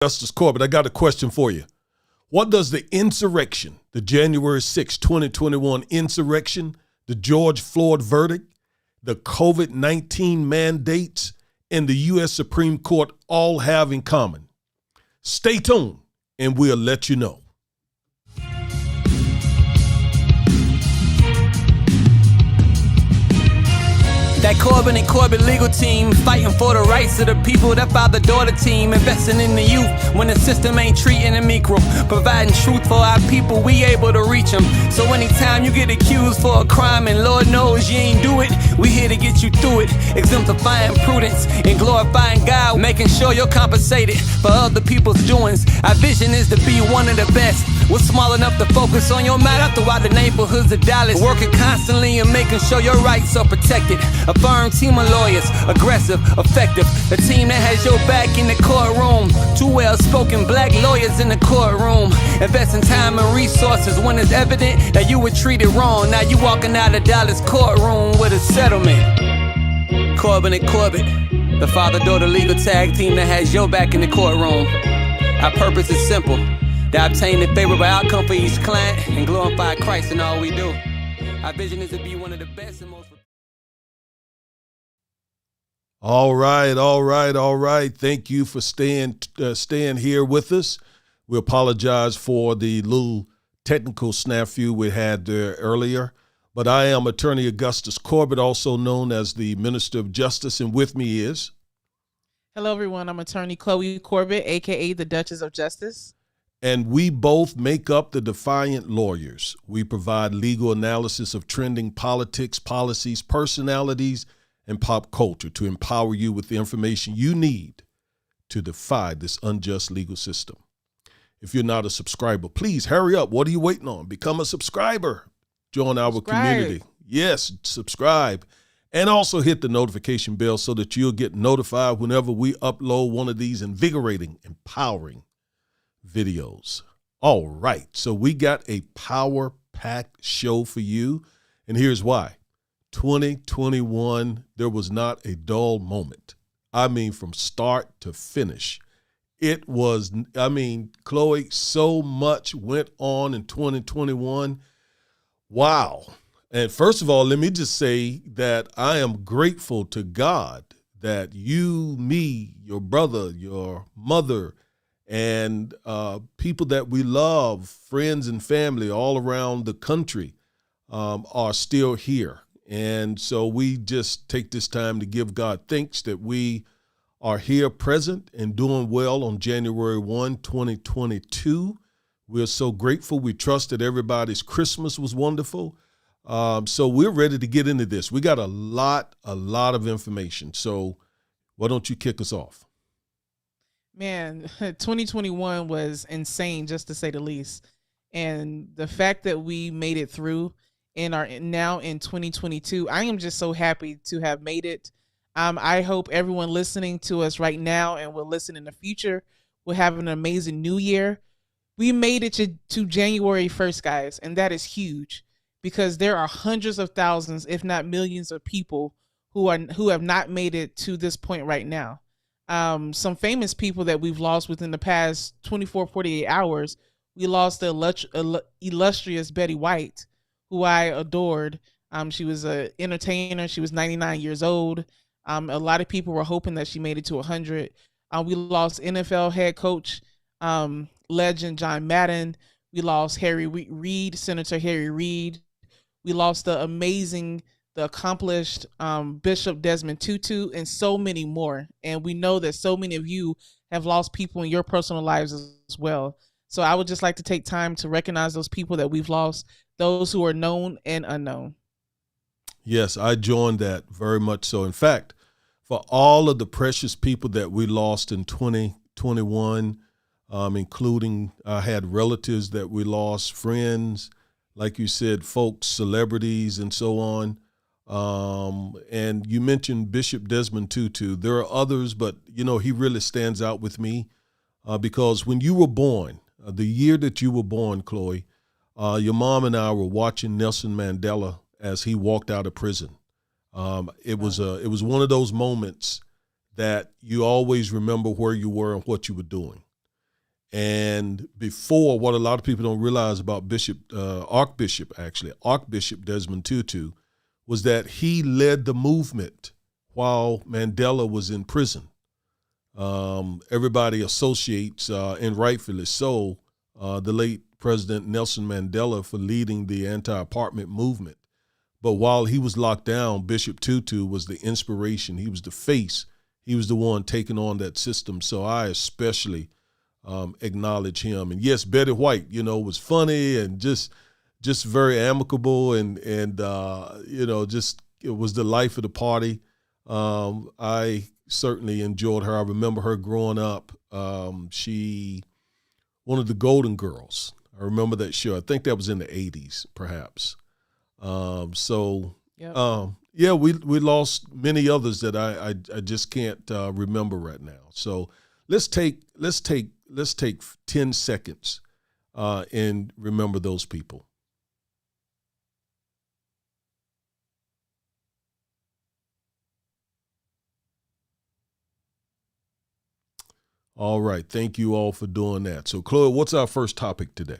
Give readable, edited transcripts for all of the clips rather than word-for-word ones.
Justice Corbett, I got a question for you. What does the insurrection, the January 6, 2021 insurrection, the George Floyd verdict, the COVID-19 mandates, and the U.S. Supreme Court all have in common? Stay tuned, and we'll let you know. That Corbin and Corbett legal team fighting for the rights of the people. That father-daughter team investing in the youth when the system ain't treating them equal. Providing truth for our people, we able to reach them. So anytime you get accused for a crime and Lord knows you ain't do it, we here to get you through it. Exemplifying prudence and glorifying God, making sure you're compensated for other people's doings. Our vision is to be one of the best. We're small enough to focus on your matter throughout the neighborhoods of Dallas. Working constantly and making sure your rights are protected. A firm team of lawyers, aggressive, effective. A team that has your back in the courtroom. Two well-spoken black lawyers in the courtroom. Investing time and resources when it's evident that you were treated wrong. Now you walking out of Dallas courtroom with a settlement. Corbin and Corbett, the father-daughter legal tag team that has your back in the courtroom. Our purpose is simple. To obtain the favorable outcome for each client and glorify Christ in all we do. Our vision is to be one of the best and most... All right. Thank you for staying here with us. We apologize for the little technical snafu we had there earlier. But I am Attorney Augustus Corbett, also known as the Minister of Justice, and with me is... Hello, everyone. I'm Attorney Chloe Corbett, a.k.a. the Duchess of Justice. And we both make up the Defiant Lawyers. We provide legal analysis of trending politics, policies, personalities, and pop culture to empower you with the information you need to defy this unjust legal system. If you're not a subscriber, please hurry up. What are you waiting on? Become a subscriber. Join our community. Yes, subscribe. And also hit the notification bell so that you'll get notified whenever we upload one of these invigorating, empowering videos. All right. So we got a power-packed show for you. And here's why. 2021, there was not a dull moment. I mean, from start to finish. It was, Chloe, so much went on in 2021. Wow. And first of all, let me just say that I am grateful to God that you, me, your brother, your mother, and people that we love, friends and family all around the country are still here. And so we just take this time to give God thanks that we are here present and doing well on January 1, 2022. We're so grateful. We trust that everybody's Christmas was wonderful. So we're ready to get into this. We got a lot of information. So why don't you kick us off? Man, 2021 was insane, just to say the least. And the fact that we made it through and are now in 2022, I am just so happy to have made it. I hope everyone listening to us right now and will listen in the future will have an amazing new year. We made it to January 1st, guys, and that is huge because there are hundreds of thousands, if not millions of people who have not made it to this point right now. Some famous people that we've lost within the past 24, 48 hours. We lost the illustrious Betty White, who I adored. She was an entertainer. She was 99 years old. A lot of people were hoping that she made it to 100. We lost NFL head coach, legend John Madden. We lost Harry Reid, Senator Harry Reid. We lost the accomplished Bishop Desmond Tutu, and so many more. And we know that so many of you have lost people in your personal lives as well. So I would just like to take time to recognize those people that we've lost, those who are known and unknown. Yes, I joined that very much so. In fact, for all of the precious people that we lost in 2021, including I had relatives that we lost, friends, like you said, folks, celebrities, and so on. And you mentioned Bishop Desmond Tutu. There are others, but, he really stands out with me because when you were born, the year that you were born, Chloe, your mom and I were watching Nelson Mandela as he walked out of prison. It was one of those moments that you always remember where you were and what you were doing. And before, what a lot of people don't realize about Archbishop Desmond Tutu, was that he led the movement while Mandela was in prison. Everybody associates, and rightfully so, the late President Nelson Mandela for leading the anti-apartment movement. But while he was locked down, Bishop Tutu was the inspiration. He was the face. He was the one taking on that system. So I especially acknowledge him. And yes, Betty White, was funny and just very amicable and just it was the life of the party. I certainly enjoyed her. I remember her growing up. She, one of the Golden Girls. I remember that show. I think that was in the 80s, perhaps. Yeah, we lost many others that I just can't remember right now. So let's take 10 seconds and remember those people. All right. Thank you all for doing that. So, Chloe, what's our first topic today?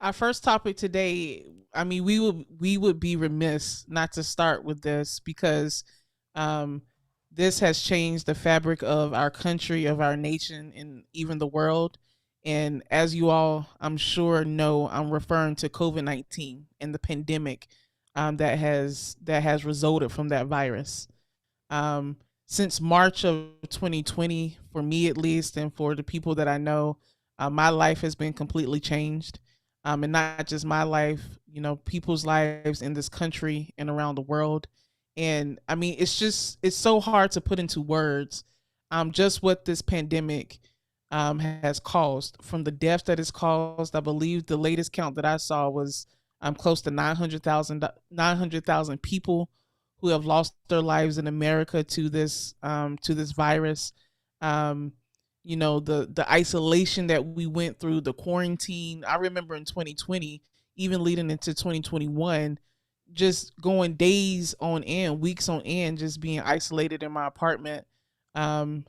Our first topic today, I mean, we would be remiss not to start with this because this has changed the fabric of our country, of our nation, and even the world. And as you all, I'm sure, know, I'm referring to COVID-19 and the pandemic that has resulted from that virus. Since March of 2020, for me at least, and for the people that I know, my life has been completely changed. And not just my life, people's lives in this country and around the world. And I mean, it's so hard to put into words just what this pandemic has caused. From the deaths that it's caused, I believe the latest count that I saw was close to 900,000 people who have lost their lives in America to this virus. The isolation that we went through, the quarantine. I remember in 2020, even leading into 2021, just going days on end, weeks on end, just being isolated in my apartment, and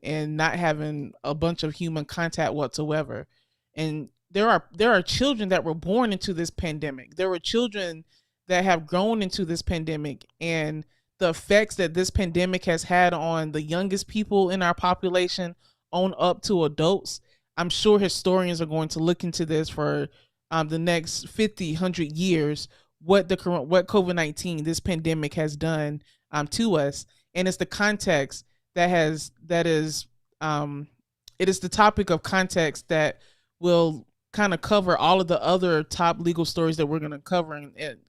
not having a bunch of human contact whatsoever. And there are children that were born into this pandemic. There were children that have grown into this pandemic, and the effects that this pandemic has had on the youngest people in our population on up to adults. I'm sure historians are going to look into this for the next 50, 100 years, what COVID-19, this pandemic, has done to us. And it's the context it is the topic of context that will kind of cover all of the other top legal stories that we're going to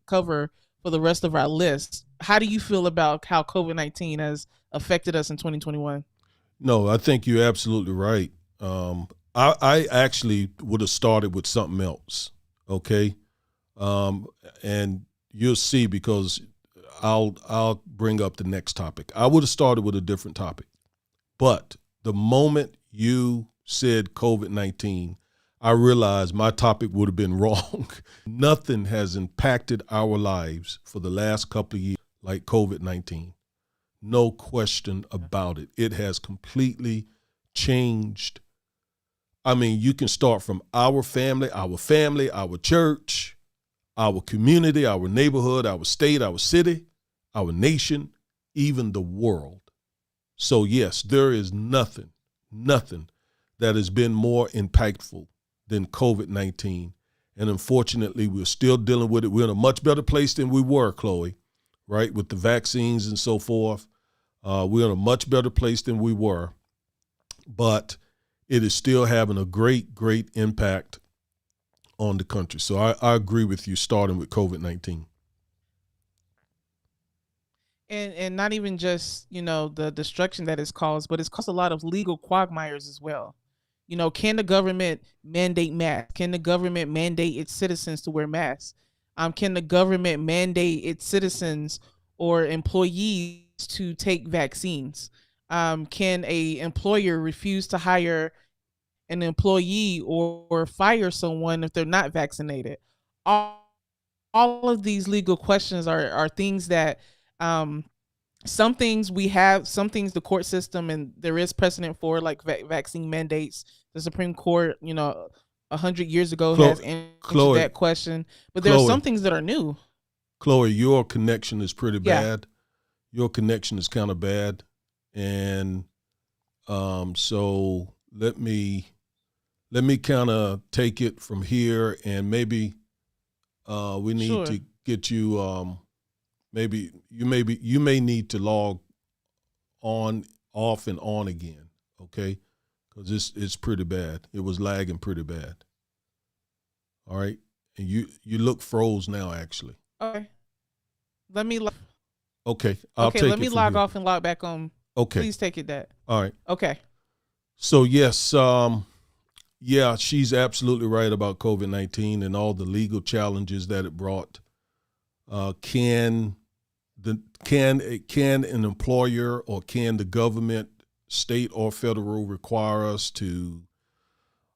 cover for the rest of our list. How do you feel about how COVID-19 has affected us in 2021? No, I think you're absolutely right. I actually would have started with something else, okay? And you'll see, because I'll bring up the next topic. I would have started with a different topic. But the moment you said COVID-19, I realized my topic would have been wrong. Nothing has impacted our lives for the last couple of years like COVID-19. No question about it. It has completely changed. I mean, you can start from our family, our church, our community, our neighborhood, our state, our city, our nation, even the world. So yes, there is nothing that has been more impactful than COVID-19. And unfortunately, we're still dealing with it. We're in a much better place than we were, Chloe, right? With the vaccines and so forth. We're in a much better place than we were, but it is still having a great, great impact on the country. So I agree with you, starting with COVID-19. And not even just, the destruction that it's caused, but it's caused a lot of legal quagmires as well. Can the government mandate masks? Can the government mandate its citizens to wear masks? Can the government mandate its citizens or employees to take vaccines? Can a employer refuse to hire an employee or fire someone if they're not vaccinated? All of these legal questions are things that some things we have, some things the court system and there is precedent for, like vaccine mandates. The Supreme Court, 100 years ago has answered that question. But there are some things that are new. Chloe, your connection is pretty Yeah. bad. Your connection is kind of bad, and so let me kind of take it from here, and maybe we need Sure. to get you. Maybe you may need to log on, off, and on again. Okay, because it's pretty bad. It was lagging pretty bad. All right, and you look froze now, actually. Okay. Let me. Okay, I'll take let it me from log here. off and log back on. Okay, Please take it that. all right. Okay. So yes, yeah, she's absolutely right about COVID-19 and all the legal challenges that it brought. Can an employer or can the government, state or federal, require us to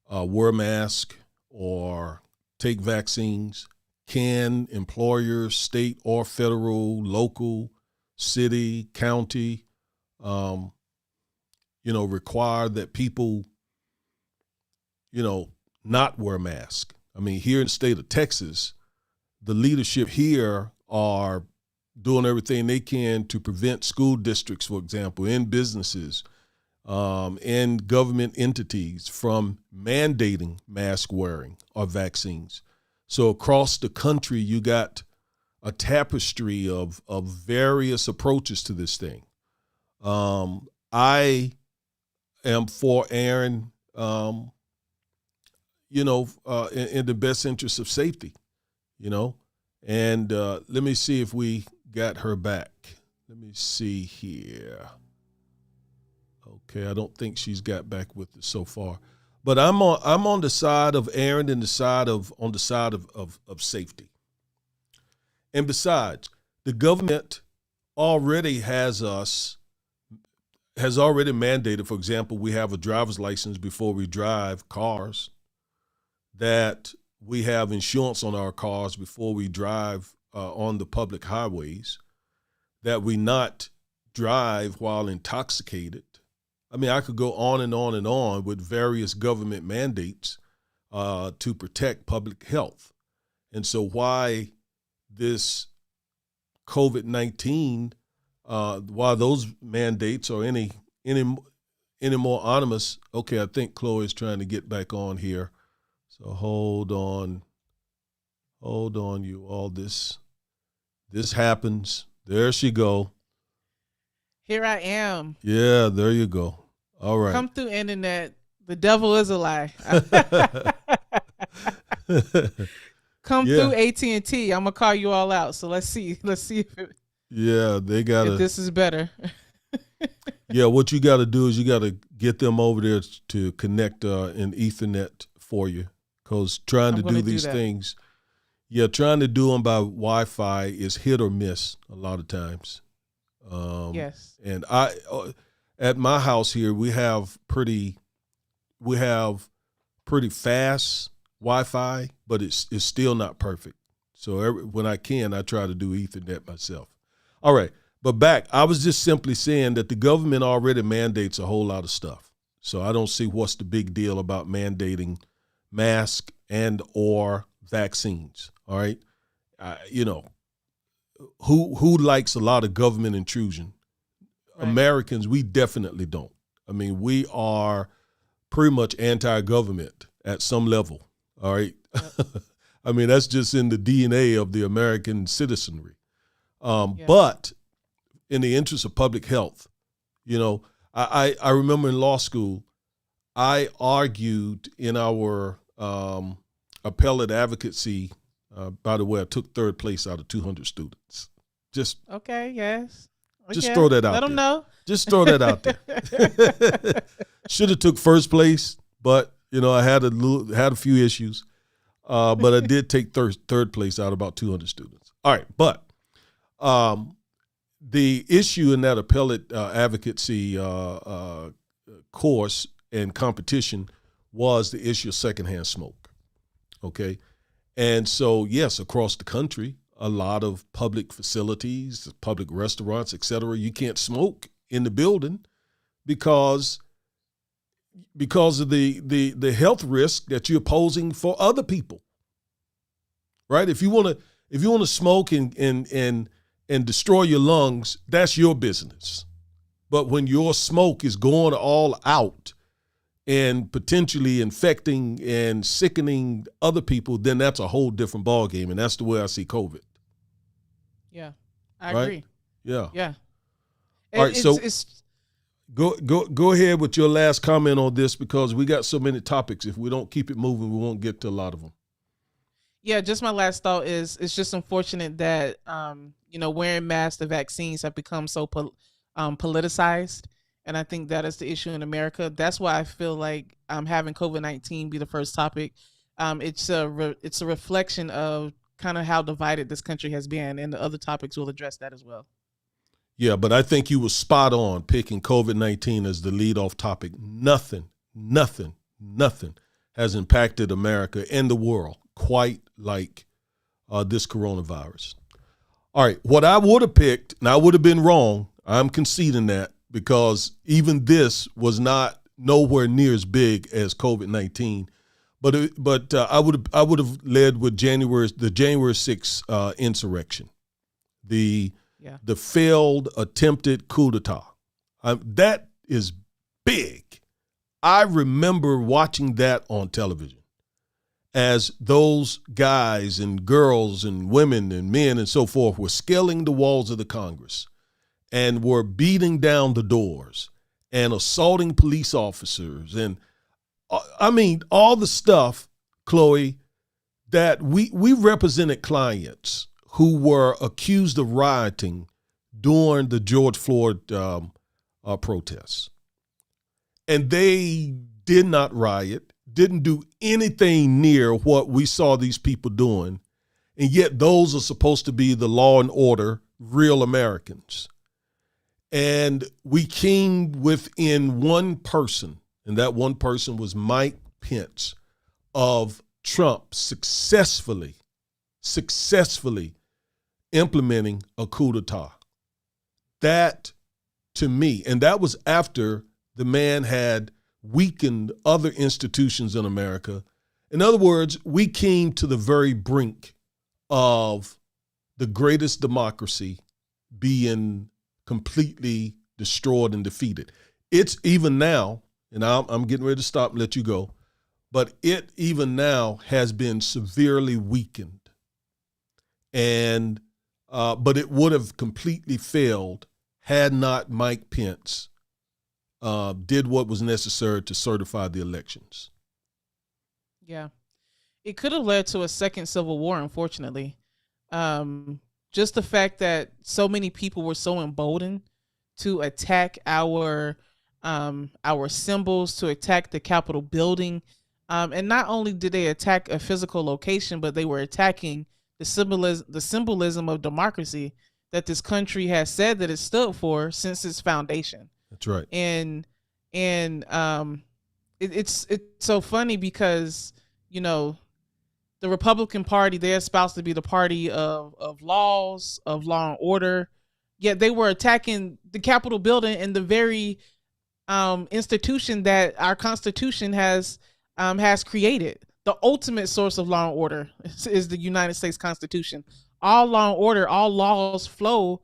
wear a mask or take vaccines? Can employers, state or federal, local, city, county, require that people, not wear a mask? I mean, here in the state of Texas, the leadership here are doing everything they can to prevent school districts, for example, and businesses, and government entities from mandating mask wearing or vaccines. So across the country, you got a tapestry of various approaches to this thing. I am for Aaron, in the best interest of safety, and let me see if we got her back. Let me see here. Okay, I don't think she's got back with us so far, but I'm on the side of Aaron and on the side of safety. And besides, the government already has already mandated, for example, we have a driver's license before we drive cars, that we have insurance on our cars before we drive on the public highways, that we not drive while intoxicated. I mean, I could go on and on and on with various government mandates to protect public health. And so why this COVID-19, why those mandates are any more onerous? Okay, I think Chloe is trying to get back on here. So hold on, you all. This happens. There she go. Here I am. Yeah, there you go. All right. Come through, internet. The devil is a lie. Come through AT&T. I'm gonna call you all out. So let's see. If this is better. Yeah, what you got to do is you got to get them over there to connect an Ethernet for you, because trying to do these things, trying to do them by Wi-Fi is hit or miss a lot of times. Yes. And at my house here, we have pretty fast Wi-Fi, but it's still not perfect. So when I can, I try to do Ethernet myself. All right. But I was just simply saying that the government already mandates a whole lot of stuff. So I don't see what's the big deal about mandating masks and or vaccines. All right. Who likes a lot of government intrusion? Right. Americans, we definitely don't. I mean, we are pretty much anti-government at some level. All right. Yep. I mean, that's just in the DNA of the American citizenry. But in the interest of public health, I remember in law school, I argued in our appellate advocacy. By the way, I took third place out of 200 students. Just okay, yes. Just throw that out. Let them know. Just throw that out there. Should have took first place, but I had a few issues. But I did take third place out of about 200 students. All right, but the issue in that appellate advocacy course and competition was the issue of secondhand smoke. Okay. And so, yes, across the country, a lot of public facilities, public restaurants, et cetera. You can't smoke in the building because of the health risk that you're posing for other people. Right? If you want to smoke and destroy your lungs, that's your business. But when your smoke is going all out and potentially infecting and sickening other people, then that's a whole different ballgame. And that's the way I see COVID. Yeah, I agree. Yeah. Yeah. All right, so go ahead with your last comment on this, because we got so many topics. If we don't keep it moving, we won't get to a lot of them. Yeah, just my last thought is it's just unfortunate that wearing masks, the vaccines have become so politicized, and I think that is the issue in America. That's why I feel like having COVID-19 be the first topic. It's a reflection of kind of how divided this country has been, and the other topics will address that as well. Yeah, but I think you were spot on picking COVID-19 as the lead-off topic. Nothing has impacted America and the world quite like this coronavirus. All right, what I would have picked, and I would have been wrong, I'm conceding that, because even this was not nowhere near as big as COVID-19. But I would have led with the January 6th insurrection, the failed attempted coup d'etat. That is big. I remember watching that on television as those guys and girls and women and men and so forth were scaling the walls of the Congress and were beating down the doors and assaulting police officers. And I mean, all the stuff, Chloe, that we represented clients who were accused of rioting during the George Floyd protests. And they did not riot, didn't do anything near what we saw these people doing. And yet those are supposed to be the law and order, real Americans. And we came within one person, and that one person was Mike Pence, of Trump successfully implementing a coup d'etat. That, to me, and that was after the man had weakened other institutions in America. In other words, we came to the very brink of the greatest democracy being completely destroyed and defeated. It's even now, and I'm getting ready to stop and let you go, but it even now has been severely weakened. And but it would have completely failed had not Mike Pence did what was necessary to certify the elections. Yeah. It could have led to a second civil war, unfortunately. Just the fact that so many people were so emboldened to attack our symbols, to attack the Capitol building. And not only did they attack a physical location, but they were attacking the symbolism of democracy that this country has said that it stood for since its foundation. That's right. And it's so funny because, the Republican Party, they're supposed to be the party of laws, of law and order, yet they were attacking the Capitol building and the very institution that our Constitution has created. The ultimate source of law and order is the United States Constitution. All law and order, all laws flow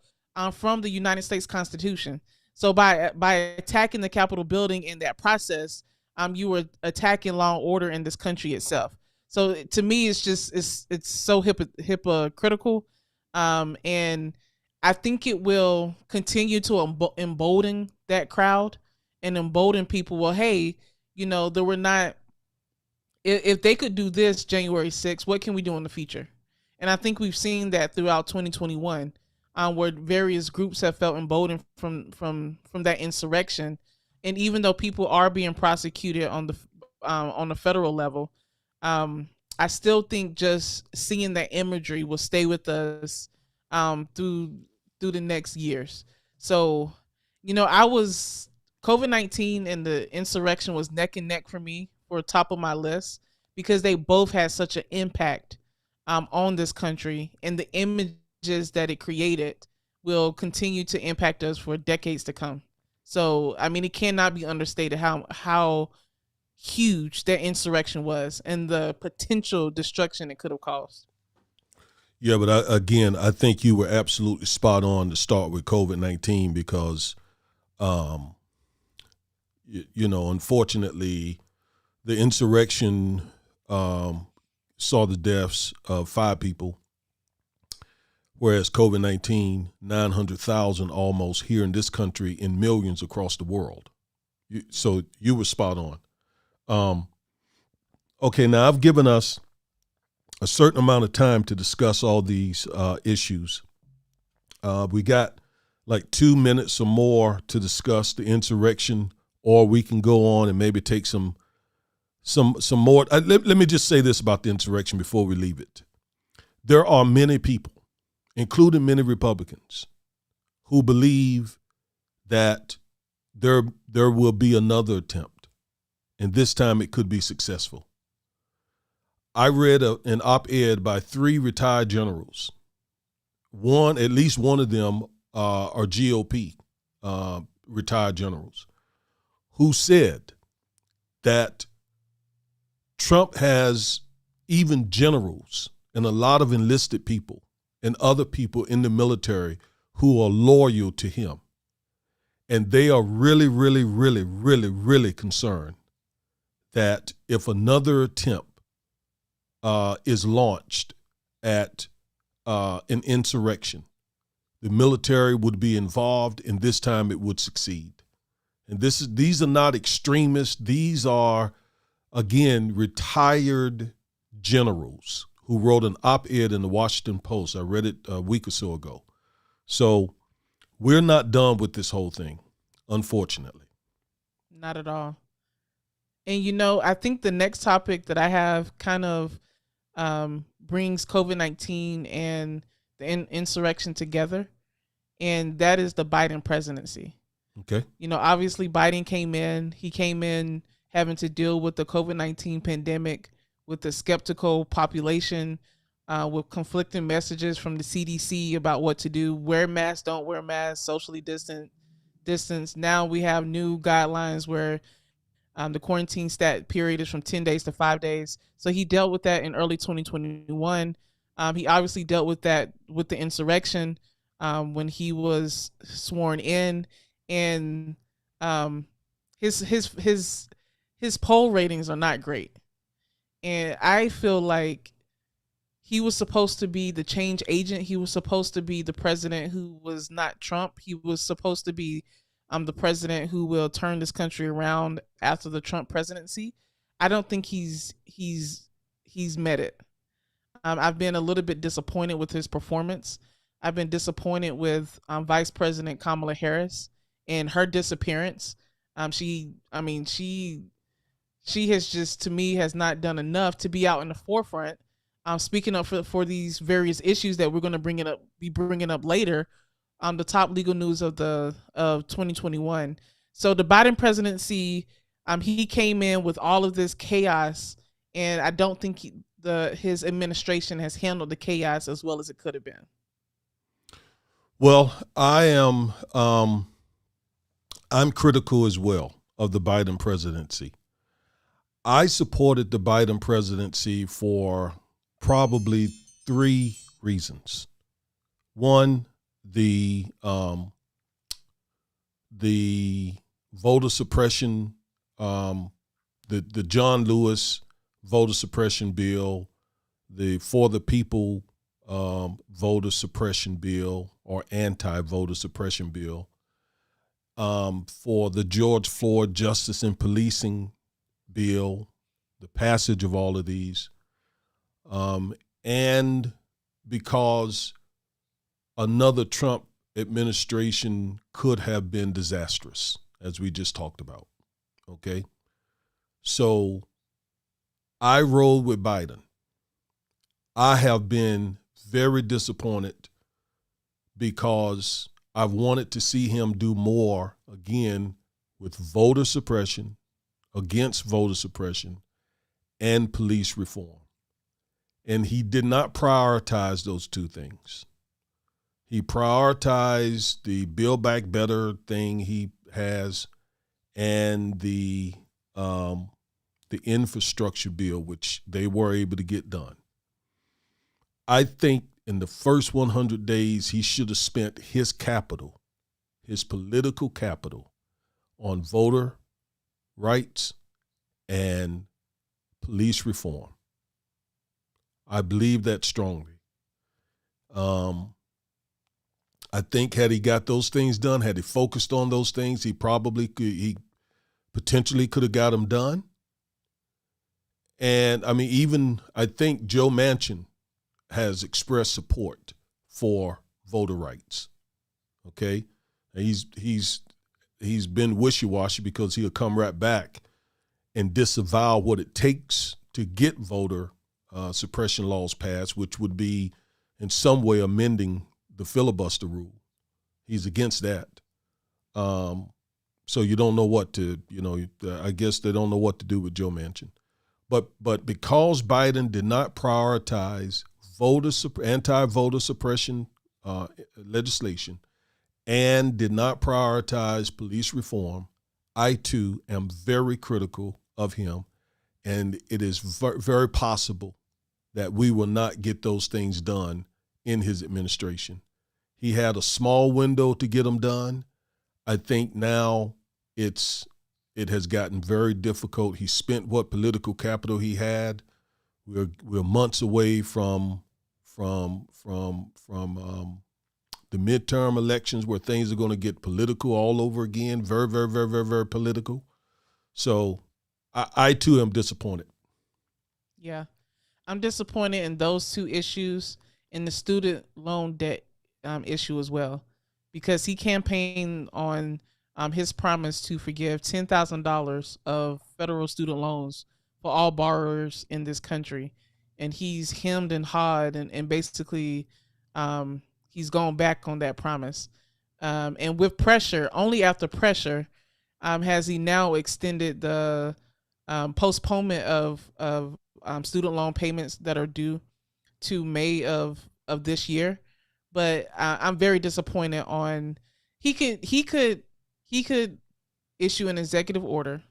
from the United States Constitution. So by attacking the Capitol building in that process, you were attacking law and order in this country itself. So to me, it's so hypocritical, and I think it will continue to embolden that crowd and embolden people. Well, hey, there were not. If they could do this January 6th, what can we do in the future? And I think we've seen that throughout 2021, where various groups have felt emboldened from that insurrection. And even though people are being prosecuted on the federal level, I still think just seeing that imagery will stay with us through the next years. So, COVID-19 and the insurrection was neck and neck for me, for top of my list, because they both had such an impact on this country, and the images that it created will continue to impact us for decades to come. So, I mean, it cannot be understated how huge that insurrection was and the potential destruction it could have caused. Yeah, but I think you were absolutely spot on to start with COVID-19 because, unfortunately, the insurrection saw the deaths of 5 people, whereas COVID-19, 900,000 almost here in this country and millions across the world. So you were spot on. Okay, now I've given us a certain amount of time to discuss all these issues. We got like 2 minutes or more to discuss the insurrection, or we can go on and maybe take some more. Let me just say this about the insurrection before we leave it. There are many people, including many Republicans, who believe that there will be another attempt, and this time it could be successful. I read an op-ed by 3 retired generals. At least one of them are GOP retired generals, who said that Trump has even generals and a lot of enlisted people and other people in the military who are loyal to him. And they are really, really, really, really, really concerned that if another attempt is launched at an insurrection, the military would be involved, and this time it would succeed. And these are not extremists. These are, again, retired generals who wrote an op-ed in the Washington Post. I read it a week or so ago. So we're not done with this whole thing, unfortunately. Not at all. And, I think the next topic that I have kind of brings COVID-19 and the insurrection together, and that is the Biden presidency. Okay. Obviously Biden came in having to deal with the COVID-19 pandemic, with the skeptical population, with conflicting messages from the CDC about what to do, wear masks, don't wear masks, socially distance. Now we have new guidelines where the quarantine period is from 10 days to 5 days. So he dealt with that in early 2021. He obviously dealt with that with the insurrection when he was sworn in, and his poll ratings are not great. And I feel like he was supposed to be the change agent. He was supposed to be the president who was not Trump. He was supposed to be the president who will turn this country around after the Trump presidency. I don't think he's met it. I've been a little bit disappointed with his performance. I've been disappointed with Vice President Kamala Harris and her disappearance. She has just, to me, has not done enough to be out in the forefront, speaking up for these various issues that we're going to be bringing up later. The top legal news of 2021. So the Biden presidency, he came in with all of this chaos, and I don't think his administration has handled the chaos as well as it could have been. Well, I'm critical as well of the Biden presidency. I supported the Biden presidency for probably 3 reasons. One, the voter suppression, the John Lewis voter suppression bill, the For the People voter suppression bill or anti-voter suppression bill, for the George Floyd Justice and Policing bill, the passage of all of these, and because another Trump administration could have been disastrous, as we just talked about. Okay? So I rolled with Biden. I have been very disappointed because I've wanted to see him do more, again, with voter suppression, against voter suppression, and police reform. And he did not prioritize those two things. He prioritized the Build Back Better thing he has and the infrastructure bill, which they were able to get done. I think in the first 100 days, he should have spent his capital, his political capital, on voter rights and police reform. I believe that strongly. I think had he got those things done, had he focused on those things, he potentially could have got them done. And I mean, even I think Joe Manchin has expressed support for voter rights. Okay, and he's been wishy-washy because he'll come right back and disavow what it takes to get voter suppression laws passed, which would be in some way amending the filibuster rule. He's against that. So you don't know what to, I guess they don't know what to do with Joe Manchin. But because Biden did not prioritize anti-voter suppression legislation and did not prioritize police reform, I too am very critical of him. And it is very possible that we will not get those things done in his administration. He had a small window to get them done. I think now it has gotten very difficult. He spent what political capital he had. We're months away from the midterm elections where things are going to get political all over again. Very, very, very, very, very political. So I too am disappointed. Yeah, I'm disappointed in those two issues and the student loan debt issue as well, because he campaigned on his promise to forgive $10,000 of federal student loans for all borrowers in this country. And he's hemmed and hawed and basically he's gone back on that promise. And with pressure, only after pressure, has he now extended the postponement of student loan payments that are due to May of this year. But I'm very disappointed on he could issue an executive order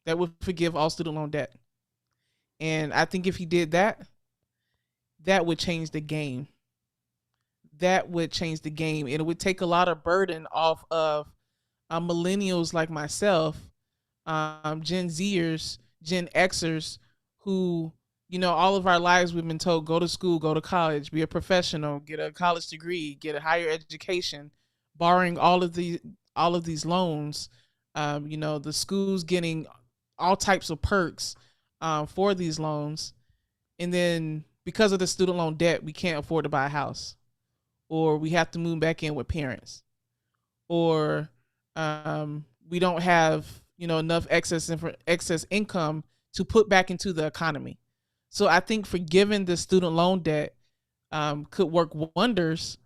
that would forgive all student loan debt. And I think if he did that, that would change the game. That would change the game. And it would take a lot of burden off of millennials like myself, Gen Zers, Gen Xers, who, all of our lives we've been told, go to school, go to college, be a professional, get a college degree, get a higher education, borrowing all of these loans, the schools getting all types of perks for these loans. And then because of the student loan debt, we can't afford to buy a house, or we have to move back in with parents, or we don't have, enough excess income to put back into the economy. So I think forgiving the student loan debt could work wonders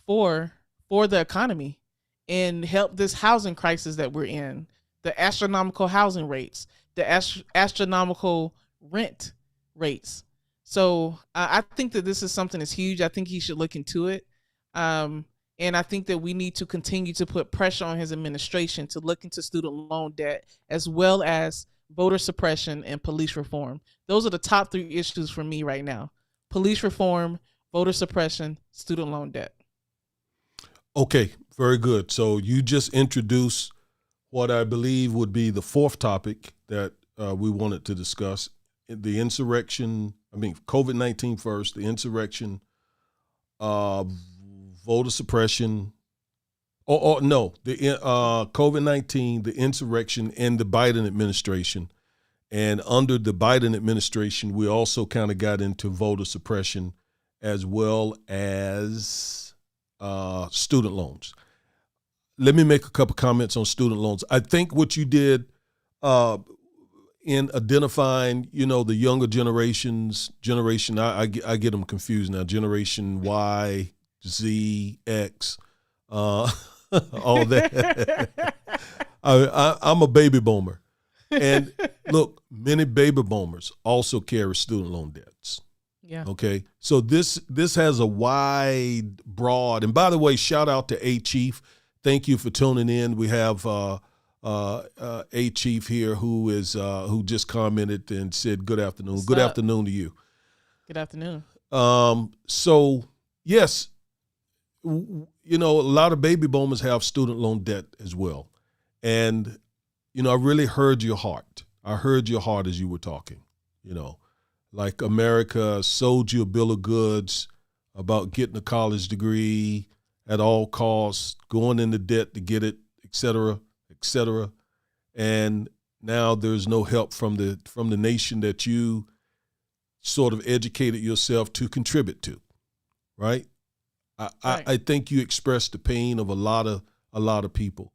for the economy and help this housing crisis that we're in, the astronomical housing rates, the astronomical rent rates. So I think that this is something that's huge. I think he should look into it. And I think that we need to continue to put pressure on his administration to look into student loan debt, as well as voter suppression and police reform. Those are the top three issues for me right now: police reform, voter suppression, student loan debt. Okay, very good. So you just introduced what I believe would be the fourth topic that we wanted to discuss: the insurrection. COVID-19 first, the insurrection, voter suppression. The COVID-19, the insurrection, and the Biden administration. And under the Biden administration, we also kind of got into voter suppression as well as student loans. Let me make a couple comments on student loans. I think what you did in identifying, the younger generation, I get them confused now, Generation Y, Z, X, all that. I'm a baby boomer. And look, many baby boomers also carry student loan debts. Yeah. Okay. So this has a wide, broad, and by the way, shout out to A Chief. Thank you for tuning in. We have A Chief here who just commented and said good afternoon. What's good up? afternoon to you. Good afternoon. So yes, a lot of baby boomers have student loan debt as well. And, I really heard your heart. I heard your heart as you were talking, like America sold you a bill of goods about getting a college degree at all costs, going into debt to get it, et cetera, et cetera. And now there's no help from the nation that you sort of educated yourself to contribute to, right? Right. I think you expressed the pain of a lot of people.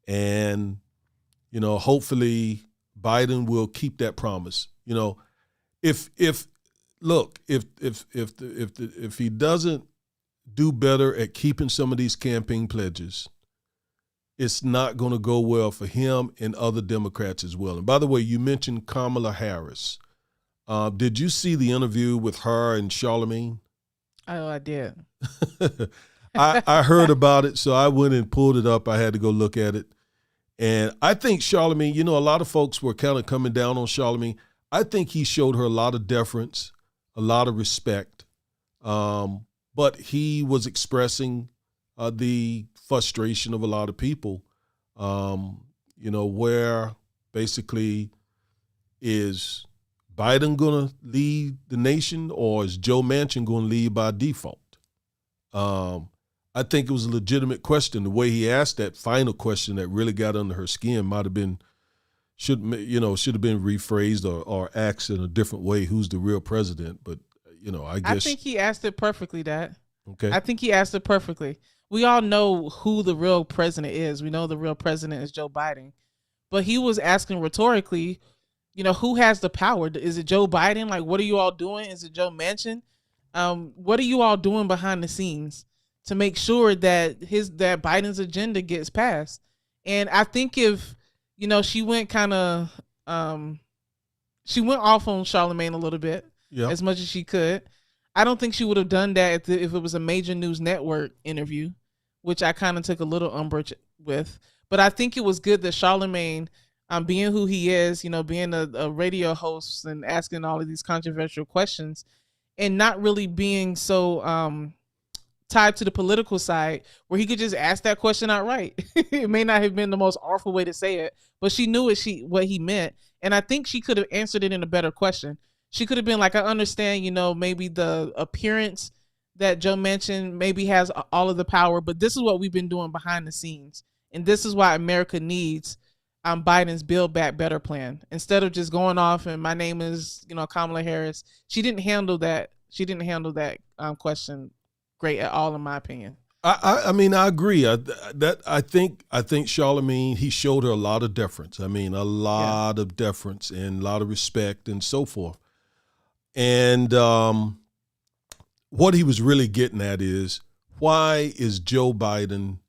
And, hopefully Biden will keep that promise. If he doesn't do better at keeping some of these campaign pledges, it's not going to go well for him and other Democrats as well. And by the way, you mentioned Kamala Harris. Did you see the interview with her and Charlemagne? Oh, I did. I heard about it, so I went and pulled it up. I had to go look at it. And I think Charlemagne, a lot of folks were kind of coming down on Charlemagne. I think he showed her a lot of deference, a lot of respect. But he was expressing the frustration of a lot of people, where basically is Biden going to lead the nation or is Joe Manchin going to lead by default? I think it was a legitimate question. The way he asked that final question that really got under her skin might have been, should have been rephrased or asked in a different way. Who's the real president? But, I guess. I think he asked it perfectly, Dad. Okay. I think he asked it perfectly. We all know who the real president is. We know the real president is Joe Biden. But he was asking rhetorically, who has the power? Is it Joe Biden? Like, what are you all doing? Is it Joe Manchin? What are you all doing behind the scenes to make sure that that Biden's agenda gets passed? And I think if, she went she went off on Charlemagne a little bit, as much as she could. I don't think she would have done that if it was a major news network interview, which I kind of took a little umbrage with. But I think it was good that Charlemagne, being who he is, being a radio host and asking all of these controversial questions and not really being so tied to the political side where he could just ask that question outright. It may not have been the most artful way to say it, but she knew what he meant. And I think she could have answered it in a better question. She could have been like, I understand, maybe the appearance that Joe Manchin maybe has all of the power, but this is what we've been doing behind the scenes. And this is why America needs Biden's Build Back Better plan. Instead of just going off and my name is, Kamala Harris, she didn't handle that. She didn't handle that question great at all, in my opinion. I mean, I agree. I think Charlemagne, he showed her a lot of deference. I mean, a lot of deference and a lot of respect and so forth. And what he was really getting at is, why is Joe Biden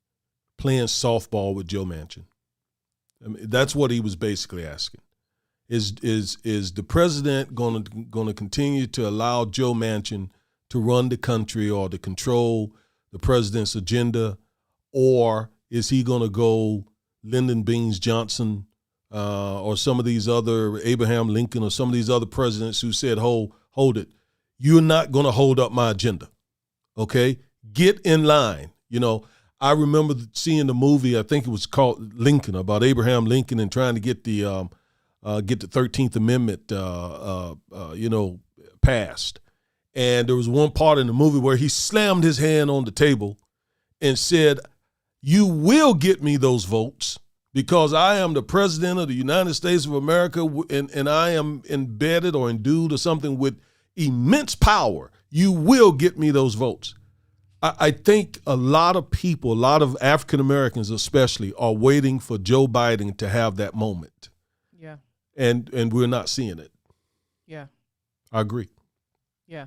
playing softball with Joe Manchin? I mean, that's what he was basically asking. Is the president going to continue to allow Joe Manchin to run the country or to control the president's agenda, or is he going to go Lyndon Baines Johnson or some of these other, Abraham Lincoln or some of these other presidents who said, hold it, you're not going to hold up my agenda, okay? Get in line. I remember seeing the movie, I think it was called Lincoln, about Abraham Lincoln and trying to get the 13th Amendment, passed. And there was one part in the movie where he slammed his hand on the table and said, you will get me those votes because I am the president of the United States of America and I am embedded or endued or something with immense power. You will get me those votes. I think a lot of people, a lot of African Americans especially, are waiting for Joe Biden to have that moment. Yeah. And we're not seeing it. Yeah. I agree. Yeah.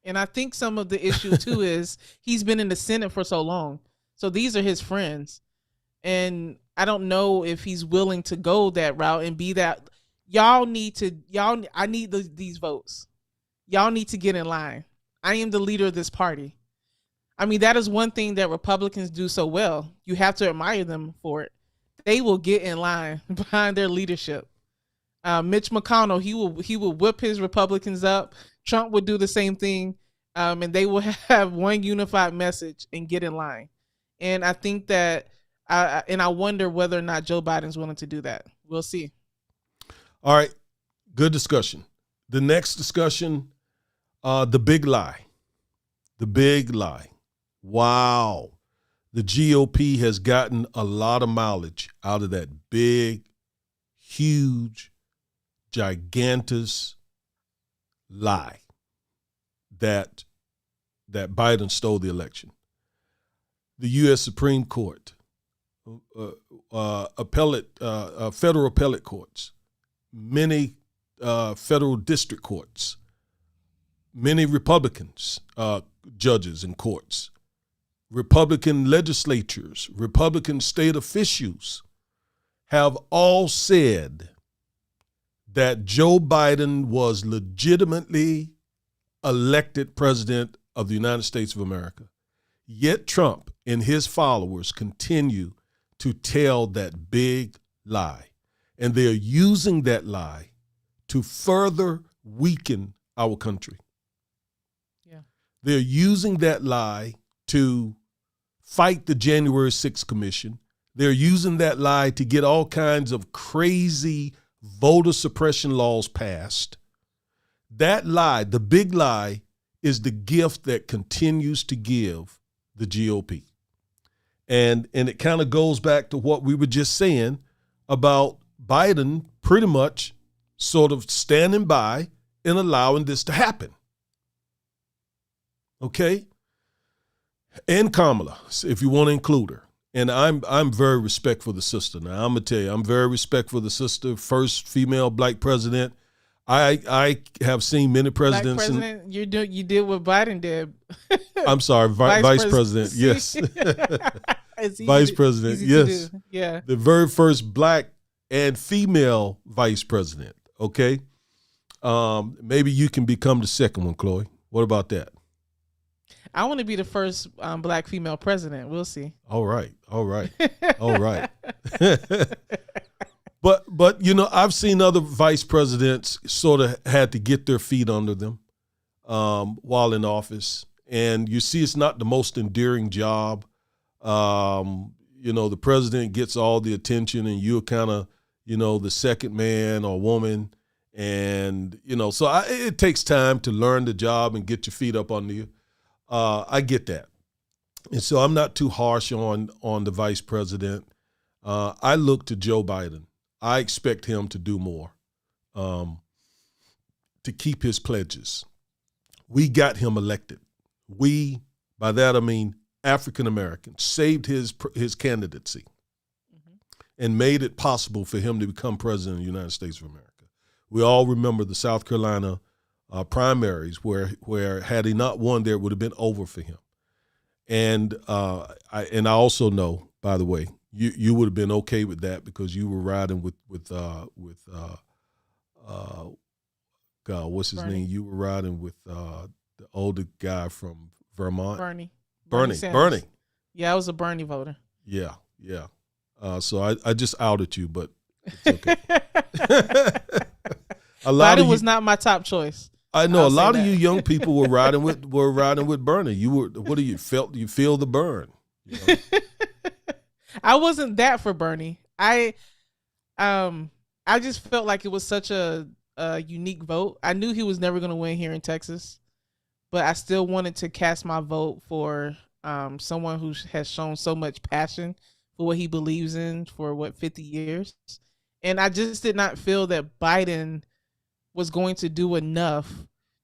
And I think some of the issue too is he's been in the Senate for so long. So these are his friends. And I don't know if he's willing to go that route and be that I need these votes. y'all need to get in line. I am the leader of this party. I mean, that is one thing that Republicans do so well. You have to admire them for it. They will get in line behind their leadership. Mitch McConnell, he will whip his Republicans up. Trump would do the same thing, and they will have one unified message and get in line. And I think that, I wonder whether or not Joe Biden's willing to do that. We'll see. All right, good discussion. The next discussion, the big lie. The big lie. Wow. The GOP has gotten a lot of mileage out of that big, huge, gigantus lie that Biden stole the election. The U.S. Supreme Court, federal appellate courts, many federal district courts, many Republicans, judges and courts, Republican legislatures, Republican state officials have all said that Joe Biden was legitimately elected president of the United States of America. Yet Trump and his followers continue to tell that big lie. And they're using that lie to further weaken our country. Yeah. They're using that lie to fight the January 6th Commission. They're using that lie to get all kinds of crazy voter suppression laws passed. That lie, the big lie, is the gift that continues to give the GOP. And it kind of goes back to what we were just saying about Biden pretty much sort of standing by and allowing this to happen. Okay? And Kamala, if you want to include her. And I'm very respectful of the sister. Now, I'm going to tell you, I'm very respectful of the sister, first female black president. I have seen many presidents. Black president, you did what Biden did. I'm sorry, vice president, yes. Vice president, yes. Yeah. The very first black and female vice president, okay? Maybe you can become the second one, Chloe. What about that? I want to be the first black female president. We'll see. All right. But you know, I've seen other vice presidents sort of had to get their feet under them while in office. And you see it's not the most endearing job. You know, the president gets all the attention and you're kind of, you know, the second man or woman. And, you know, so it takes time to learn the job and get your feet up under you. I get that. And so I'm not too harsh on the vice president. I look to Joe Biden. I expect him to do more to keep his pledges. We got him elected. We, by that I mean African Americans, saved his candidacy and made it possible for him to become president of the United States of America. We all remember the South Carolina primaries where had he not won there, it would have been over for him. And I also know, by the way, you would have been okay with that because you were riding with God, what's his name? You were riding with the older guy from Vermont. Bernie. Yeah, I was a Bernie voter. Yeah. So I just outed you, but it's okay. Biden was not my top choice. I know a lot of you young people were riding with Bernie. What do you felt? You feel the burn. You know? I wasn't that for Bernie. I just felt like it was such a unique vote. I knew he was never going to win here in Texas, but I still wanted to cast my vote for someone who has shown so much passion for what he believes in for 50 years. And I just did not feel that Biden was going to do enough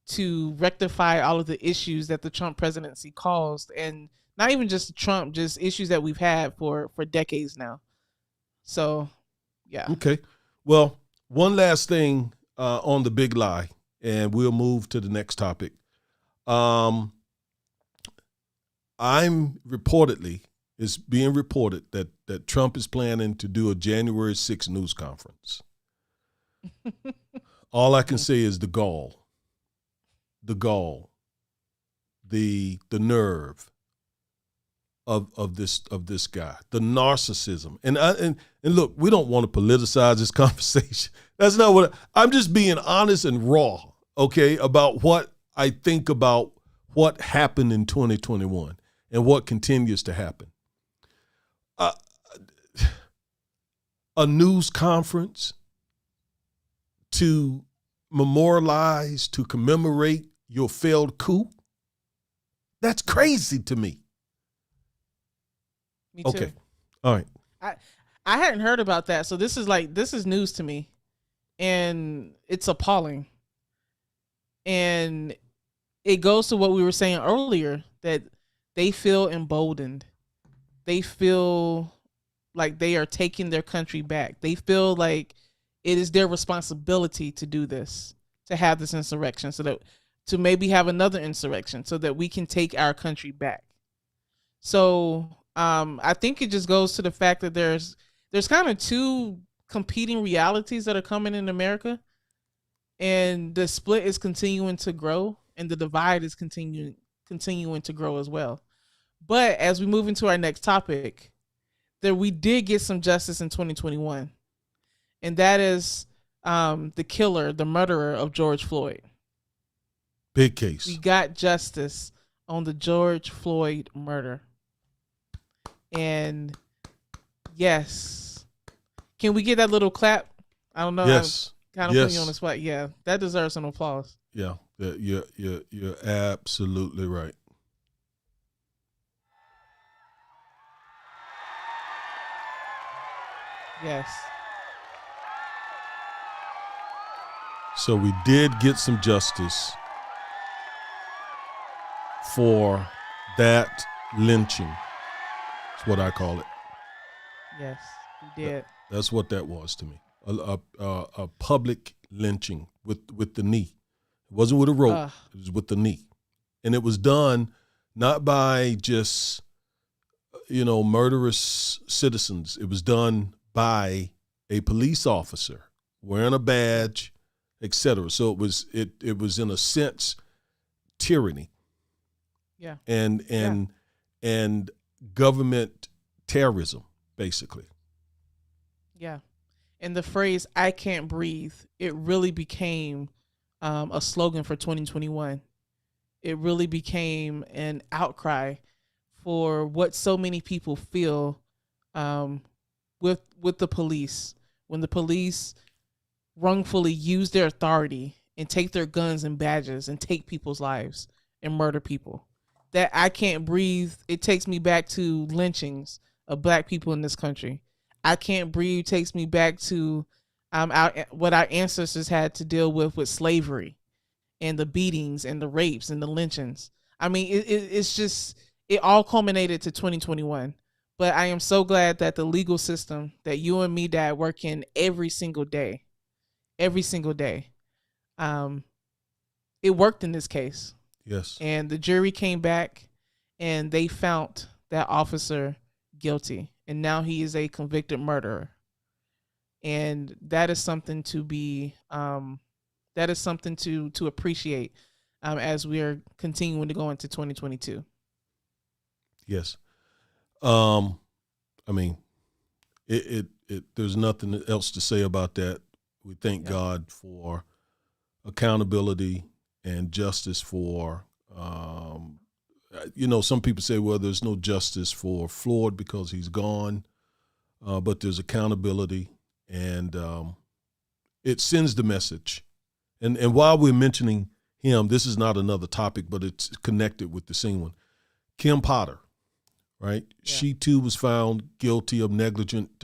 to rectify all of the issues that the Trump presidency caused. And not even just Trump, just issues that we've had for decades now. So, yeah. Okay. Well, one last thing on the big lie, and we'll move to the next topic. It's being reported that Trump is planning to do a January 6th news conference. All I can say is the gall the gall, the nerve of this guy, the narcissism. And look, we don't want to politicize this conversation. That's not what I'm just being honest and raw, okay, about what I think about what happened in 2021 and what continues to happen. A news conference to memorialize, to commemorate your failed coup, that's crazy to me. Me too. Okay. All right. I hadn't heard about that. So this is news to me. And it's appalling. And it goes to what we were saying earlier, that they feel emboldened. They feel like they are taking their country back. They feel like it is their responsibility to do this, to have this insurrection, so that to maybe have another insurrection so that we can take our country back. So I think it just goes to the fact that there's kind of two competing realities that are coming in America, and the split is continuing to grow, and the divide is continuing to grow as well. But as we move into our next topic, that we did get some justice in 2021, and that is the killer, the murderer of George Floyd. Big case. We got justice on the George Floyd murder. And yes, can we get that little clap? I don't know. Yes. Kind of putting you on the spot. Yeah, that deserves some applause. Yeah, you're absolutely right. Yes. So we did get some justice for that lynching. That's what I call it. Yes, we did. That's what that was to me. A public lynching with the knee. It wasn't with a rope. It was with the knee. And it was done not by just, murderous citizens. It was done by a police officer wearing a badge, etc. So it was in a sense tyranny. Yeah. And government terrorism, basically. Yeah. And the phrase "I can't breathe," it really became a slogan for 2021. It really became an outcry for what so many people feel with the police, when the police wrongfully use their authority and take their guns and badges and take people's lives and murder people. That "I can't breathe," it takes me back to lynchings of black people in this country. "I can't breathe" takes me back to what our ancestors had to deal with slavery and the beatings and the rapes and the lynchings. I mean, it's just, it all culminated to 2021. But I am so glad that the legal system that you and me, Dad, work in every single day, it worked in this case. Yes. And the jury came back and they found that officer guilty. And now he is a convicted murderer. And that is something to be, that is something to appreciate as we are continuing to go into 2022. Yes. I mean, there's nothing else to say about that. We thank God for accountability and justice for, some people say, well, there's no justice for Floyd because he's gone, but there's accountability, and it sends the message. And while we're mentioning him, this is not another topic, but it's connected with the same one. Kim Potter, right? Yeah. She too was found guilty of negligent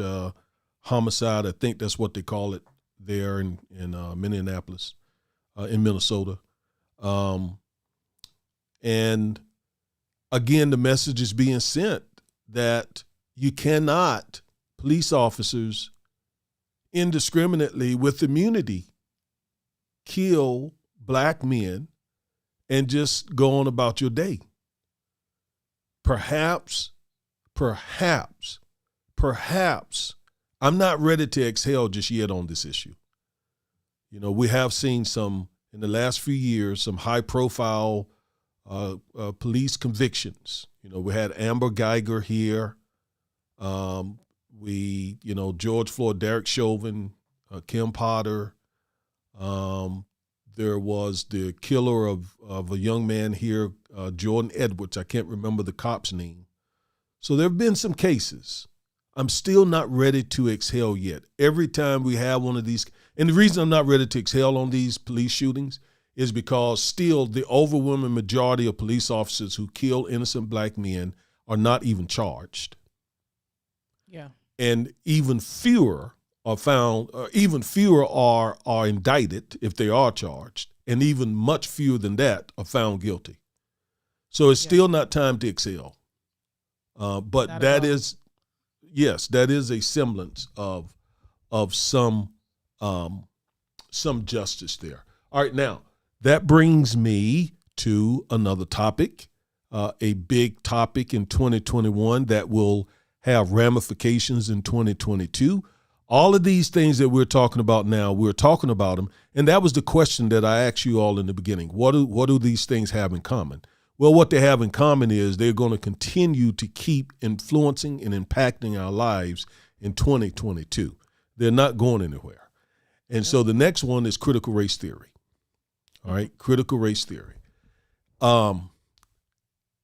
homicide. I think that's what they call it there in Minneapolis, in Minnesota. And again, the message is being sent that you cannot, police officers, indiscriminately with immunity, kill black men and just go on about your day. Perhaps, I'm not ready to exhale just yet on this issue. We have seen some in the last few years, some high-profile police convictions. We had Amber Geiger here. George Floyd, Derek Chauvin, Kim Potter. There was the killer of a young man here, Jordan Edwards. I can't remember the cop's name. So there have been some cases. I'm still not ready to exhale yet. Every time we have one of these, and the reason I'm not ready to exhale on these police shootings is because still the overwhelming majority of police officers who kill innocent black men are not even charged. Yeah. And even fewer are found, even fewer are indicted if they are charged, and even much fewer than that are found guilty. So it's still not time to exhale. But not that is, yes, that is a semblance of some justice there. All right, now that brings me to another topic, a big topic in 2021 that will have ramifications in 2022. All of these things that we're talking about now, we're talking about them. And that was the question that I asked you all in the beginning. What do these things have in common? Well, what they have in common is they're going to continue to keep influencing and impacting our lives in 2022. They're not going anywhere. And so the next one is critical race theory. All right, critical race theory.